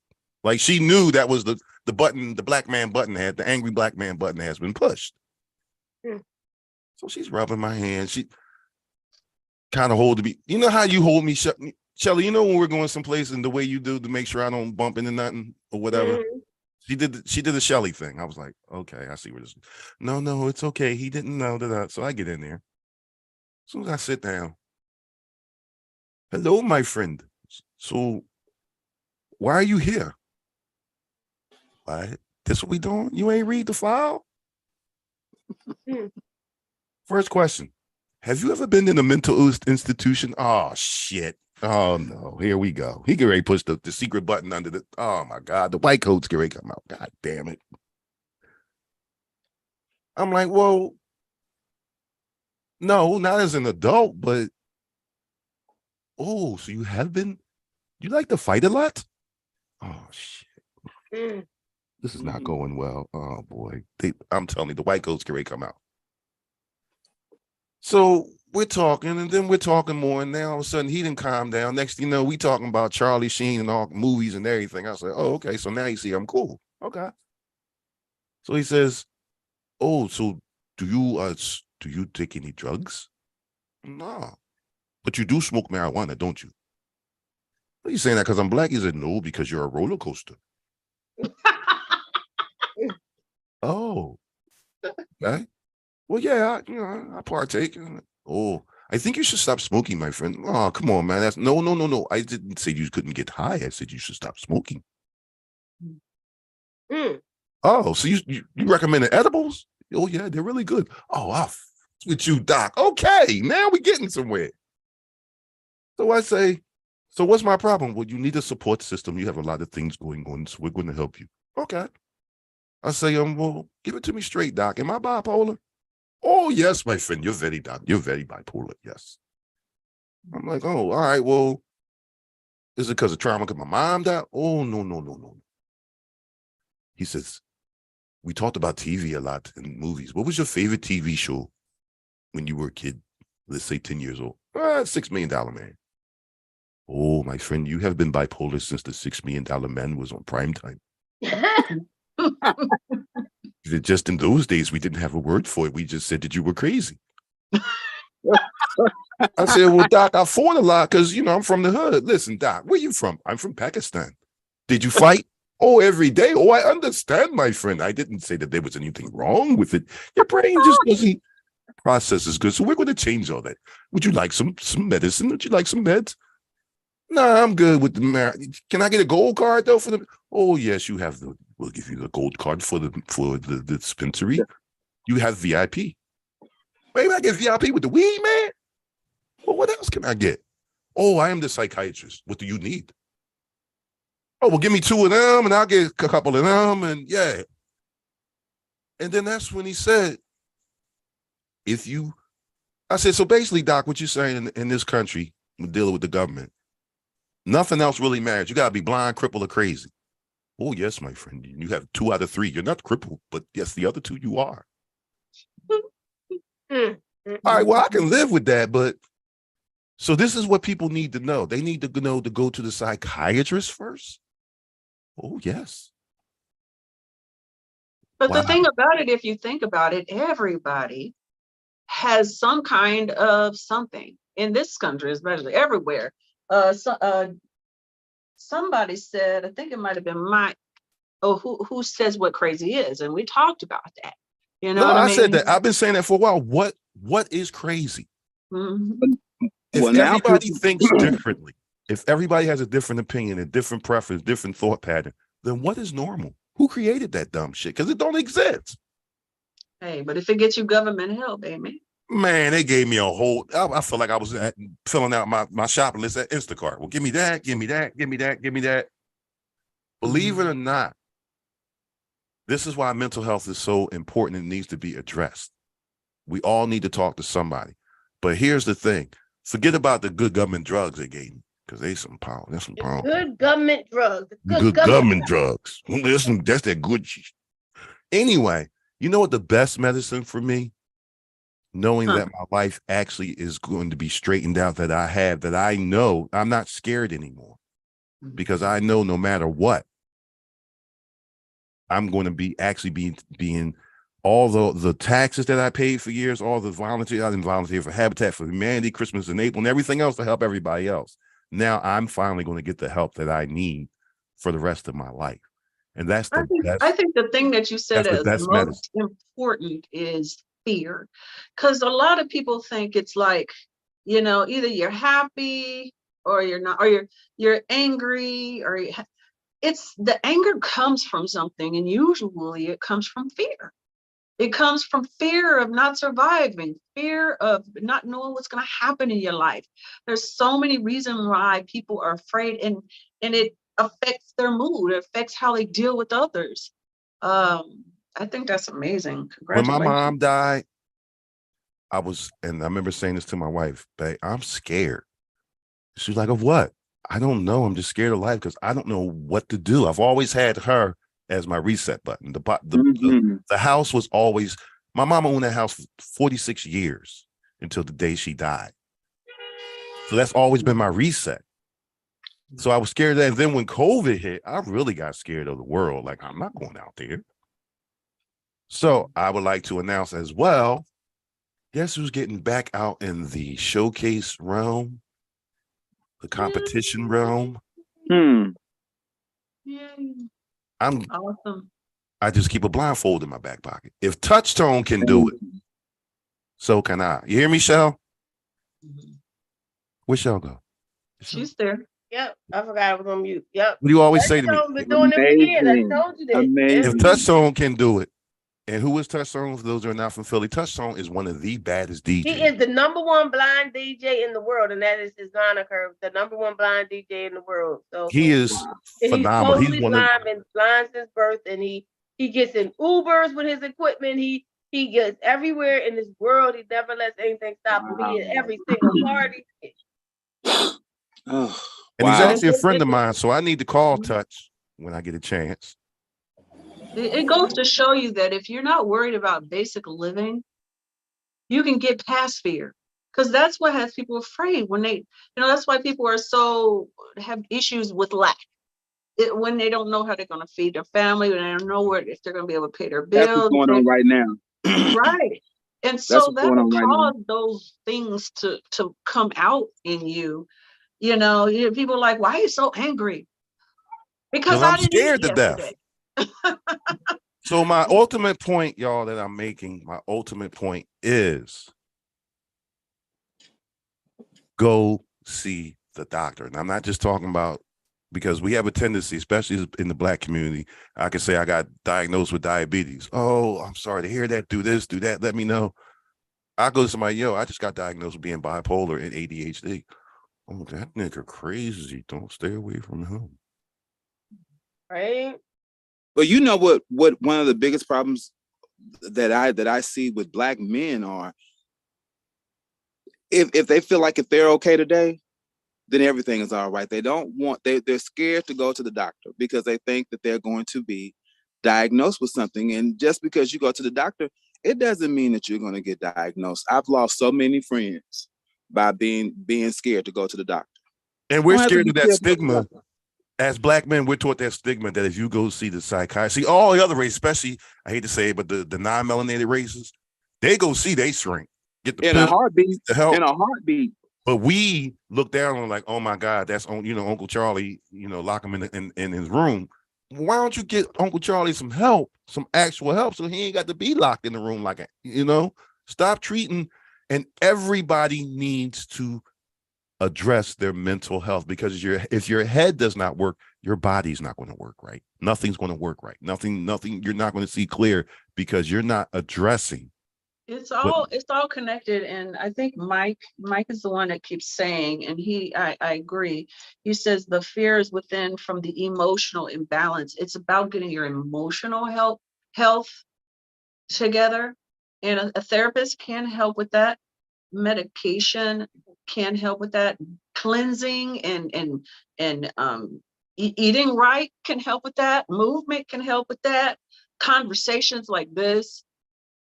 Like she knew that was the button, the black man button the angry black man button has been pushed. So she's rubbing my hand. She kind of holding me. You know how you hold me, Shelly? You know when we're going someplace and the way you do to make sure I don't bump into nothing or whatever. She did the Shelly thing. I was like, okay, I see where this is. No, it's okay. He didn't know that. So I get in there. As soon as I sit down, hello, my friend. So why are you here? Why? This what we doing? You ain't read the file? First question. Have you ever been in a mental institution? Oh, shit. Oh, no. Here we go. He can already push the secret button under the... Oh, my God. The white coats can already come out. God damn it. I'm like, well, no, not as an adult, but... Oh, so you have been... You like to fight a lot? Oh, shit. This is not going well. Oh, boy. I'm telling you, the white coats can already come out. So we're talking, and then we're talking more, and now all of a sudden he didn't calm down. Next thing you know, we talking about Charlie Sheen and all movies and everything. I said, oh, okay, so now you see I'm cool. Okay. So he says, oh, so do you take any drugs? No. But you do smoke marijuana, don't you? Are you saying that because I'm black? He said, no, because you're a roller coaster. Oh. Okay. Well, yeah, I partake. Oh, I think you should stop smoking, my friend. Oh, come on, man. That's no. I didn't say you couldn't get high. I said you should stop smoking. Oh, so you recommended edibles? Oh, yeah, they're really good. Oh, I'll f with you, Doc. Okay, now we're getting somewhere. So I say, so what's my problem? Well, you need a support system. You have a lot of things going on, so we're going to help you. Okay. I say, well, give it to me straight, Doc. Am I bipolar? Oh, yes, my friend, you're very bipolar, yes. I'm like, oh, all right, well, is it because of trauma because my mom died? Oh, no. He says, we talked about TV a lot in movies. What was your favorite TV show when you were a kid? Let's say 10 years old. $6 Million Man. Oh, my friend, you have been bipolar since the $6 Million Man was on primetime. Just in those days, we didn't have a word for it. We just said that you were crazy. I said, well, Doc, I fought a lot because, I'm from the hood. Listen, Doc, where you from? I'm from Pakistan. Did you fight? Oh, every day. Oh, I understand, my friend. I didn't say that there was anything wrong with it. Your brain just doesn't process as good. So we're going to change all that. Would you like some medicine? Would you like some meds? No, I'm good with the Can I get a gold card though for the? Oh yes, you have we'll give you the gold card for the dispensary. You have VIP. Maybe I get VIP with the weed, man. Well, what else can I get? Oh, I am the psychiatrist. What do you need? Oh, well, give me 2 of them, and I'll get a couple of them, and yeah. And then that's when he said, I said, so basically, Doc, what you're saying in this country, dealing with the government, nothing else really matters. You got to be blind, crippled, or crazy. Oh, yes, my friend. You have 2 out of 3. You're not crippled, but yes, the other 2 you are. All right, well, I can live with that, but so this is what people need to know. They need to know to go to the psychiatrist first. Oh, yes. But the thing about it, if you think about it, everybody has some kind of something in this country, especially everywhere. Somebody said, I think it might have been Mike, who says what crazy is, and we talked about that. You know, I mean? Said that. I've been saying that for a while. What is crazy? Mm-hmm. If everybody thinks differently, if everybody has a different opinion, a different preference, different thought pattern, then what is normal? Who created that dumb shit? Because it don't exist. Hey, but if it gets you government help, amen. Man, they gave me a whole. I feel like I was filling out my shopping list at Instacart. Well, give me that, give me that, give me that, give me that. Believe it or not, This is why mental health is so important and needs to be addressed. We all need to talk to somebody. But here's the thing. Forget about the good government drugs they gave me, because they some power. That's some power. Good government drugs. Good government drugs. Listen, that's that good shit. Anyway, you know what the best medicine for me? Knowing that my life actually is going to be straightened out, that I know I'm not scared anymore, because I know no matter what, I'm going to be actually being all the taxes that I paid for years, all the volunteer, I didn't volunteer for Habitat for Humanity, Christmas in April, and everything else to help everybody else. Now I'm finally going to get the help that I need for the rest of my life. And that's the best. I think the thing that you said that's is the best most medicine. important is fear. Because a lot of people think it's like, you know, either you're happy or you're not, or you're angry, or it's the anger comes from something, and usually it comes from fear. It comes from fear of not surviving, fear of not knowing what's going to happen in your life. There's so many reasons why people are afraid, and it affects their mood. It affects how they deal with others. I think that's amazing. When my Congratulations. mom died, and I remember saying this to my wife, babe, I'm scared. She's like, of what? I don't know. I'm just scared of life because I don't know what to do. I've always had her as my reset button. The house was always, my mama owned that house for 46 years until the day she died. So that's always been my reset. So I was scared of that. And then when COVID hit, I really got scared of the world. Like, I'm not going out there. So I would like to announce as well, guess who's getting back out in the showcase realm, the competition realm? Awesome. I just keep a blindfold in my back pocket. If Touchtone can do it, so can I. You hear me, Shell? Where Shell go? She's there. Yep, I forgot I was on mute. Yep. What do you always say to me? Touchtone been doing it for years. I told you that. Amazing. If Touchtone can do it, and who is Touchtone? For those who are not from Philly, Touchtone is one of the baddest DJs. He is the #1 blind DJ in the world, and that is his moniker, the #1 blind DJ in the world. So He is phenomenal. He's blind, been blind since birth, and he gets in Ubers with his equipment. He gets everywhere in this world. He never lets anything stop him. He at every single party. Oh, and he's actually a friend of mine, so I need to call Touch when I get a chance. It goes to show you that if you're not worried about basic living, you can get past fear, because that's what has people afraid when they, that's why people are have issues with lack. When they don't know how they're going to feed their family, when they don't know if they're going to be able to pay their bills. That's what's going on right now. Right. And so that will cause those things to come out in you. People are like, why are you so angry? Because I'm scared to death. death. So my ultimate point, y'all, that I'm making, my ultimate point is go see the doctor. And I'm not just talking about, because we have a tendency, especially in the Black community, I can say I got diagnosed with diabetes. Oh, I'm sorry to hear that. Do this, do that. Let me know. I go to somebody, I just got diagnosed with being bipolar and ADHD. Oh, that nigga crazy. Don't stay away from him. Right. But you know what one of the biggest problems that I see with Black men are, if they feel like if they're okay today, then everything is all right. They don't want, they're scared to go to the doctor because they think that they're going to be diagnosed with something. And just because you go to the doctor, it doesn't mean that you're going to get diagnosed. I've lost so many friends by being scared to go to the doctor. And we're scared of that stigma. As Black men, we're taught that stigma that if you go see the psychiatrist, see all the other races, especially, I hate to say it, but the non-melanated races, they go see, they shrink. Get the in a heartbeat. The help. In a heartbeat. But we look down on like, oh my God, that's Uncle Charlie, lock him in his room. Why don't you get Uncle Charlie some help, some actual help, so he ain't got to be locked in the room like that, Stop treating, and everybody needs to address their mental health, because if your head does not work, your body's not going to work right. Nothing's going to work right. Nothing, you're not going to see clear because you're not addressing. It's all connected. And I think Mike is the one that keeps saying, and I agree. He says the fear is within from the emotional imbalance. It's about getting your emotional health health together, and a therapist can help with that. Medication can help with that. Cleansing and eating right can help with that. Movement can help with that. Conversations like this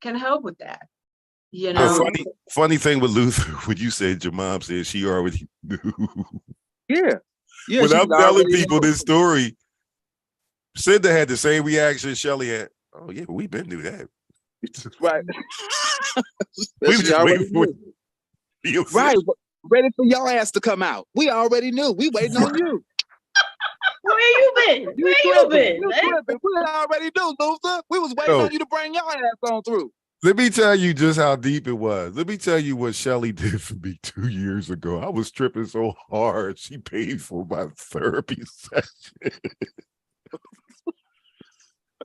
can help with that. You The know, funny thing with Luther, when you said your mom said she already knew. Yeah. Yeah. When she I'm was telling already people know. this story, Cinda had the same reaction Shelly had. Oh yeah, we've been through that. Right. We were She just already waiting for knew. you. Right. Ready for your ass to come out. We already knew. We waiting on you. Where you been? Where you been? You man? tripping. We already knew, Luther. We was waiting No. on you to bring your ass on through. Let me tell you just how deep it was. Let me tell you what Shelly did for me 2 years ago. I was tripping so hard. She paid for my therapy session.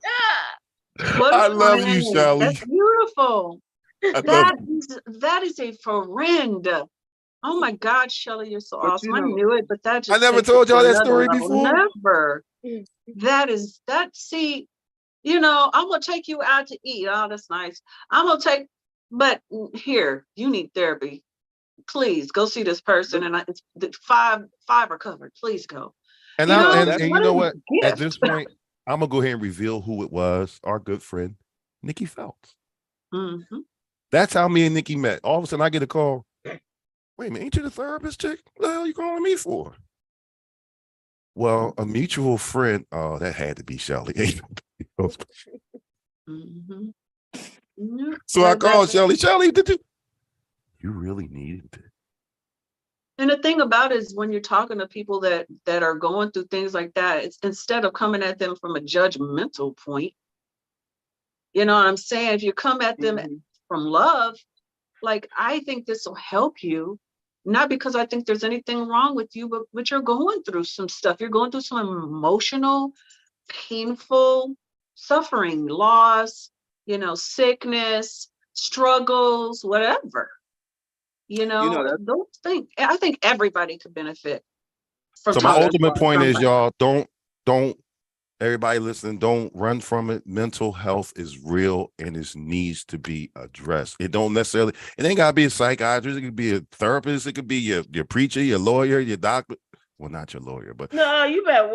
Yeah. I love you, friend. Shelly. That's beautiful. I love That you. that is a friend. Oh my God, Shelly, you're so But awesome. you I know- knew it, but that just never takes it told y'all to that another story level. before? Never. See, you know, I'm gonna take you out to eat. Oh, that's nice. But here, you need therapy. Please go see this person. And it's the five are covered. Please go. And You know, that's- you know a what? At gift. this point, I'm gonna go ahead and reveal who it was. Our good friend, Nikki Phelps. Mhm. That's how me and Nikki met. All of a sudden, I get a call. Wait a minute, ain't you the therapist chick? What the hell you calling me for? Well, a mutual friend. Oh, that had to be Shelly. Ain't nobody else. Mhm. Yeah, So I that- called Shelly. Shelly, did you? You really needed it. And the thing about it is when you're talking to people that are going through things like that, it's instead of coming at them from a judgmental point, you know what I'm saying? If you come at them Mhm. from love, like, I think this will help you, not because I think there's anything wrong with you, but you're going through some stuff. You're going through some emotional, painful suffering, loss, you know, sickness, struggles, whatever. You know, that- those things, I think everybody could benefit from So my talking to ultimate point is, somebody. y'all, don't everybody listen, don't run from it. Mental health is real and it needs to be addressed. It don't necessarily, it ain't gotta be a psychiatrist, it could be a therapist, it could be your preacher, your lawyer, your doctor. Well, not your lawyer, but No, you better.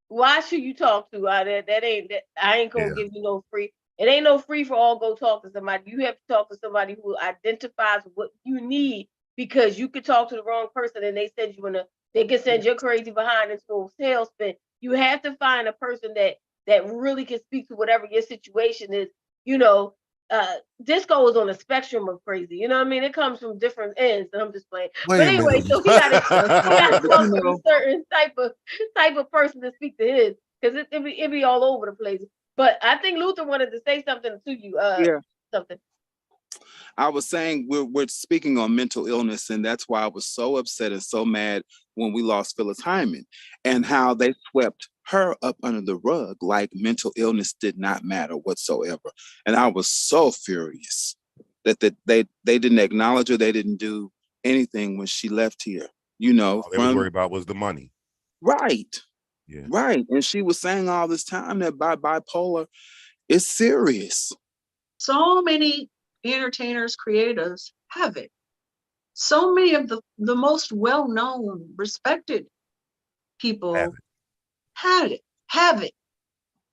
Why should you talk to? That ain't that. I ain't gonna Yeah. give you no free. It ain't no free for all. Go talk to somebody. You have to talk to somebody who identifies what you need, because you could talk to the wrong person and they send you they can send your crazy behind into a tailspin. You have to find a person that really can speak to whatever your situation is. You know, disco is on a spectrum of crazy. You know what I mean? It comes from different ends. And I'm just playing. wait But a anyway, minute. so he got to But talk you to know- a certain type of person to speak to his, because it be all over the place. But I think Luther wanted to say something to you. Yeah. Something. I was saying we're speaking on mental illness, and that's why I was so upset and so mad when we lost Phyllis Hyman, and how they swept her up under the rug like mental illness did not matter whatsoever. And I was so furious that they didn't acknowledge her. They didn't do anything when she left here. You know, All they was worried about was the money. right, Yeah. right. And she was saying all this time that bipolar is serious. So many entertainers, creatives have it. So many of the most well-known, respected people Have have it.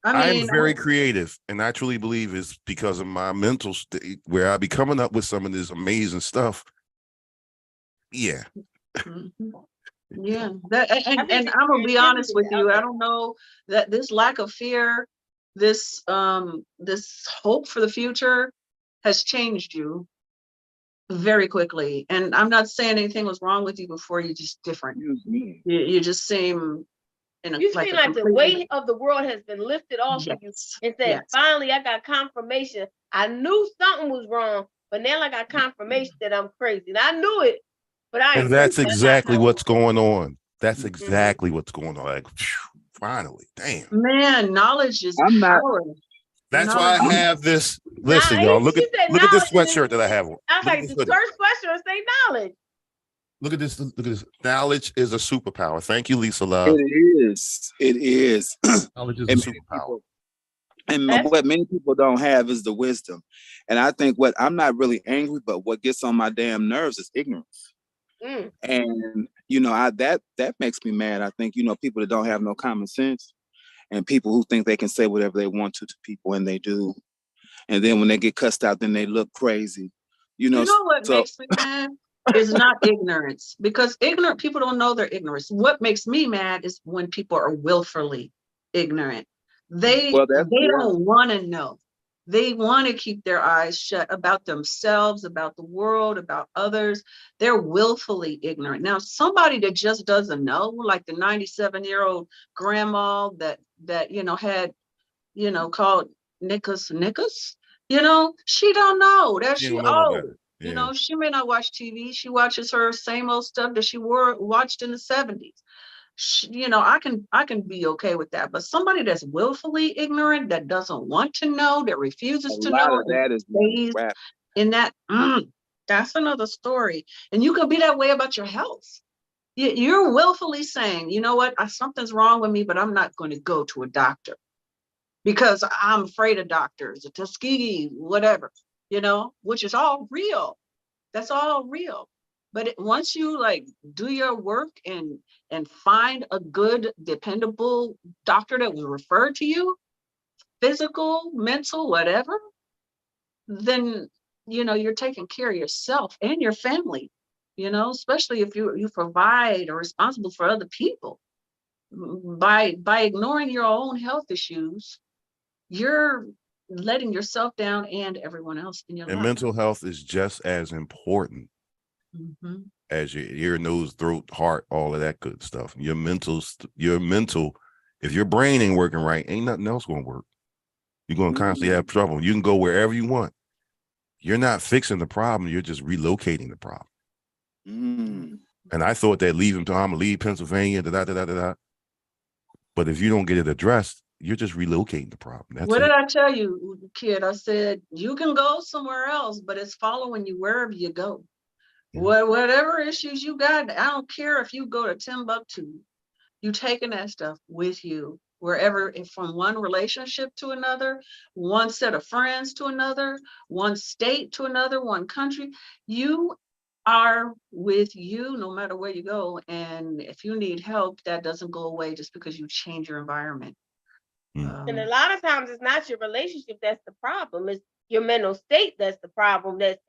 I mean, I'm very creative, and I truly believe it's because of my mental state where I be coming up with some of this amazing stuff. Yeah. mhm. Yeah, that I and think I'm gonna be honest with you. I outlet. don't know that this lack of fear, this hope for the future has changed you very quickly. And I'm not saying anything was wrong with you before. You're just different. Excuse me. You just seem in a You like seem a like the completely weight of the world has been lifted off of you, yes, and said, yes. finally, I got confirmation. I knew something was wrong, but now I got confirmation that I'm crazy. And I knew it, but I ain't And that's crazy. I got exactly what's confirmation. going on. That's Mhm. exactly what's going on. Like, phew, finally, damn. Man, knowledge is I'm not- power. That's why I Knowledge- have this. Listen, Nah, y'all, he look at said this knowledge, and sweatshirt that I have on. I was Look like, at the this hoodie. first question is say knowledge. Look at this. Look at this. Knowledge is a superpower. Thank you, Lisa It Love. is. It is. Knowledge is And a many superpower. And That's what many people don't have is the wisdom. And I think what I'm not really angry, but what gets on my damn nerves is ignorance. mm, And that makes me mad. I think people that don't have no common sense, and people who think they can say whatever they want to people, and they do. And then when they get cussed out, then they look crazy. You know, You know what so makes me mad is not ignorance, because ignorant people don't know their ignorance. What makes me mad is when people are willfully ignorant. They well, that's yeah. don't want to know. They want to keep their eyes shut about themselves, about the world, about others. They're willfully ignorant. Now, somebody that just doesn't know, like the 97-year-old grandma that had called Nickus, she don't know that You she don't know no old. better. Yeah. She may not watch TV. She watches her same old stuff that she watched in the 70s. I can be okay with that. But somebody that's willfully ignorant, that doesn't want to know, that A refuses to lot know, of and that is stays rap. in that, that's another story. And you could be that way about your health. You're willfully saying, you know what, something's wrong with me, but I'm not going to go to a doctor because I'm afraid of doctors, a Tuskegee, whatever, which is all real. That's all real. But once you do your work and find a good, dependable doctor that was referred to you, physical, mental, whatever, then you're taking care of yourself and your family. Especially if you provide or responsible for other people. By ignoring your own health issues, you're letting yourself down and everyone else in your And life. mental health is just as important Mhm. as your ear, nose, throat, heart, all of that good stuff. Your mental, if your brain ain't working right, ain't nothing else going to work. You're going to constantly have trouble. You can go wherever you want. You're not fixing the problem. You're just relocating the problem. Mm. And I thought that leaving, I'm going to leave Pennsylvania, But if you don't get it addressed, you're just relocating the problem. That's What it. did I tell you, kid? I said, you can go somewhere else, but it's following you wherever you go. Whatever issues you got, I don't care if you go to Timbuktu, you taking that stuff with you wherever, from one relationship to another, one set of friends to another, one state to another, one country. You are with you no matter where you go. And if you need help, that doesn't go away just because you change your environment. And a lot of times it's not your relationship that's the problem. It's your mental state that's the problem, that's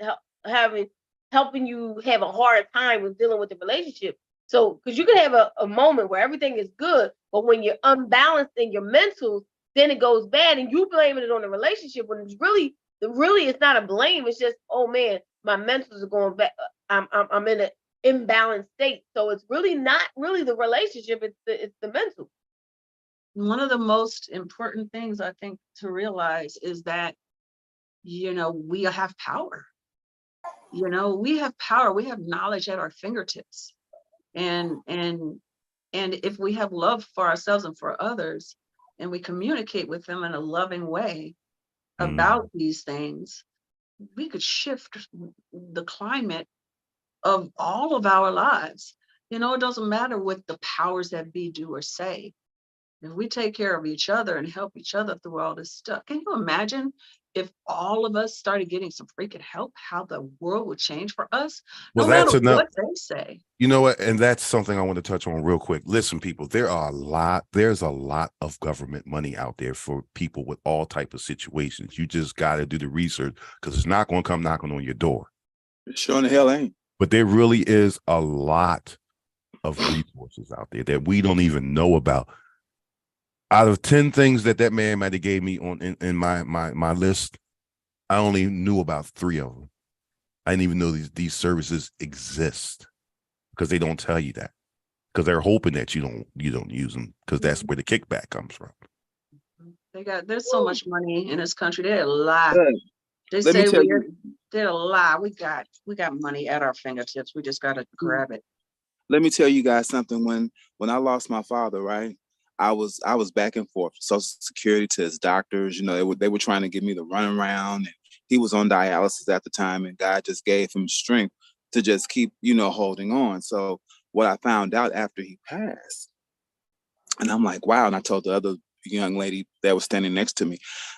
helping you have a hard time with dealing with the relationship. So, because you can have a moment where everything is good, but when you're unbalanced in your mental, then it goes bad, and you blaming it on the relationship when it's really it's not a blame. It's just, oh man, my mentals are going back. I'm in an imbalanced state. So it's really not really the relationship. It's the mental. One of the most important things I think to realize is that, we have power. We have power. We have knowledge at our fingertips. And if we have love for ourselves and for others, and we communicate with them in a loving way about these things, we could shift the climate of all of our lives. It doesn't matter what the powers that be do or say. If we take care of each other and help each other through all this stuff, can you imagine if all of us started getting some freaking help, how the world would change for us? Well, No matter that's enough. what they say. You know what? And that's something I want to touch on real quick. Listen, people, there's a lot of government money out there for people with all type of situations. You just got to do the research, because it's not going to come knocking on your door. It sure in the hell ain't. But there really is a lot of resources out there that we don't even know about. Out of 10 things that man might have gave me in my list, I only knew about 3 of them. I didn't even know these services exist, because they don't tell you that, because they're hoping that you don't use them, because that's where the kickback comes from. There's so much money in this country. They're a lie. They Let me say tell you. they're a lie. We got money at our fingertips. We just got to grab it. Let me tell you guys something. When I lost my father, right, I was back and forth, Social Security to his doctors. They were trying to give me the runaround, and he was on dialysis at the time, and God just gave him strength to just keep, holding on. So what I found out after he passed, and I'm like, wow. And I told the other young lady that was standing next to me.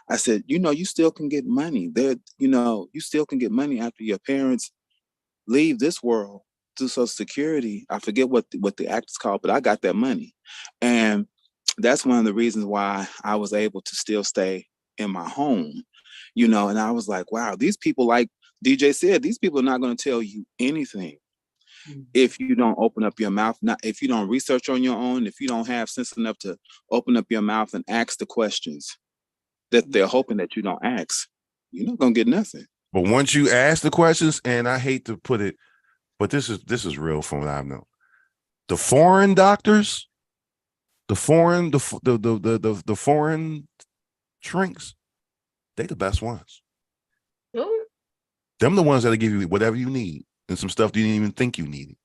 I said, you still can get money. You still can get money after your parents leave this world through Social Security. I forget what the act is called, but I got that money. And that's one of the reasons why I was able to still stay in my home, and I was like, wow, these people, like DJ said, these people are not going to tell you anything if you don't open up your mouth, not if you don't research on your own, if you don't have sense enough to open up your mouth and ask the questions that they're hoping that you don't ask. You're not going to get nothing. But once you ask the questions, and I hate to put it, but this is real from what I've known. The foreign doctors, the foreign shrinks, they the best ones. Ooh. Them the ones that'll give you whatever you need and some stuff you didn't even think you needed.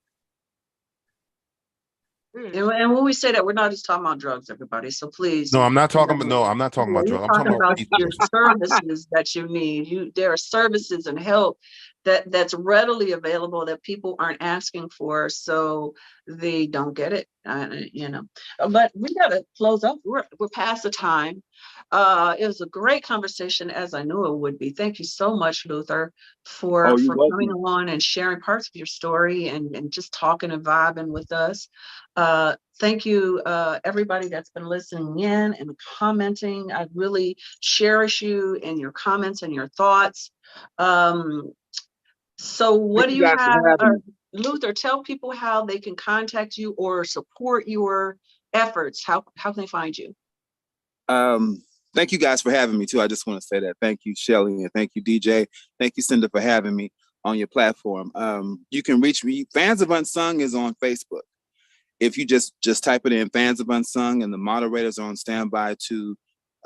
And when we say that, we're not just talking about drugs, everybody. So please. No, I'm not talking about drugs. You're I'm talking about your services that you need. There are services and help that's readily available that people aren't asking for, so they don't get it. But we got to close up. We're past the time. It was a great conversation, as I knew it would be. Thank you so much, Luther, for coming on and sharing parts of your story and just talking and vibing with us. Thank you, everybody that's been listening in and commenting. I really cherish you and your comments and your thoughts. So what do you have, Luther, tell people how they can contact you or support your efforts. How can they find you? Thank you guys for having me too. I just want to say that. Thank you, Shelly, and thank you, DJ. Thank you, Cinda, for having me on your platform. You can reach me. Fans of Unsung is on Facebook. If you just type it in, Fans of Unsung, and the moderators are on standby to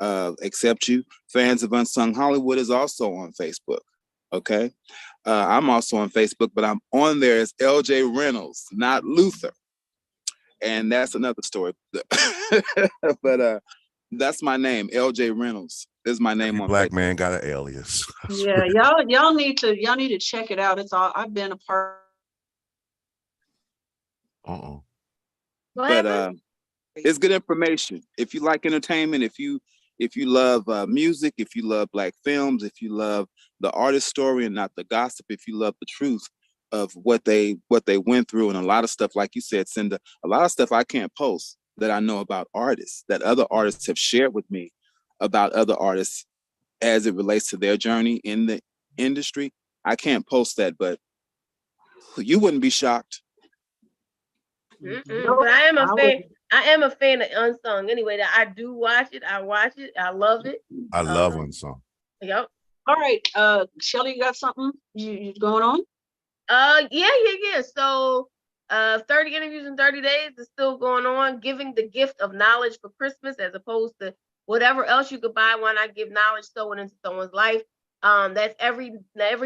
accept you. Fans of Unsung Hollywood is also on Facebook. Okay. I'm also on Facebook, but I'm on there as LJ Reynolds, not Luther. And that's another story. But that's my name. LJ Reynolds is my name on Black Facebook. Man got an alias. Yeah, y'all need to check it out. It's all I've been a part. But it's good information. If you like entertainment, if you love music, if you love Black films, if you love the artist story and not the gossip, if you love the truth of what they went through, and a lot of stuff, like you said, Cinda, a lot of stuff I can't post that I know about artists, that other artists have shared with me about other artists as it relates to their journey in the industry. I can't post that, but you wouldn't be shocked. But I am a fan. I am a fan of Unsung. Anyway, that I do watch it. I watch it. I love it. I love Unsung. Yep. All right, Shelly, you got something you going on? Yeah. So 30 interviews in 30 days is still going on, giving the gift of knowledge for Christmas as opposed to whatever else you could buy. Why not give knowledge sowing into someone's life? That's every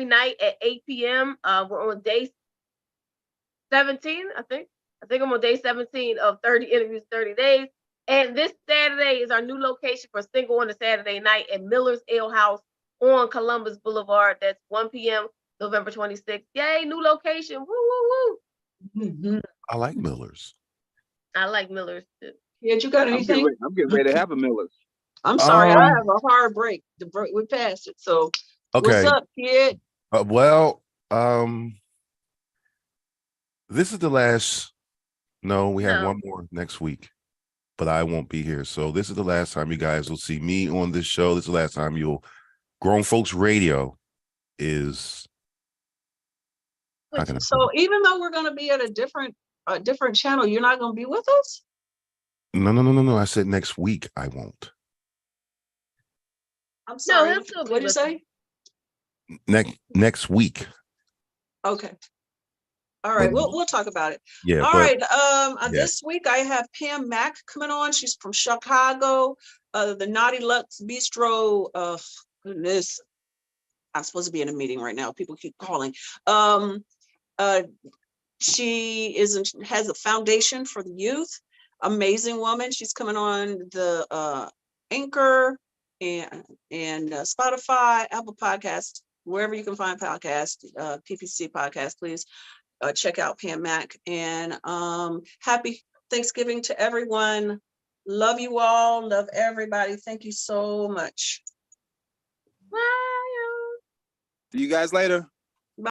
night at 8 p.m. We're on day 17, I think I'm on day 17 of 30 interviews, 30 days. And this Saturday is our new location for Single on a Saturday night at Miller's Ale House on Columbus Boulevard. That's 1 p.m. November 26th. Yay, new location. Woo, woo, woo. Mm-hmm. I like Miller's. I like Miller's too. Yeah, you got anything? I'm getting ready to have a Miller's. I'm sorry, I have a hard break. We passed it. So okay. What's up, kid? This is the last. No, we have one more next week, but I won't be here. So this is the last time you guys will see me on this show. This is the last time Grown Folks Radio is. So even though we're going to be at a different channel, you're not going to be with us? No. I said next week I won't. I'm sorry. What did you say? Next week. Okay. All right, we'll talk about it. Yeah. All right. This week I have Pam Mack coming on. She's from Chicago. The Naughty Lux Bistro. Goodness, I'm supposed to be in a meeting right now. People keep calling. She has a foundation for the youth. Amazing woman. She's coming on the Anchor and Spotify, Apple Podcast, wherever you can find podcasts, PPC podcast, please. Check out Pam Mack, and happy Thanksgiving to everyone. Love you all. Love everybody. Thank you so much. Bye. See you guys later.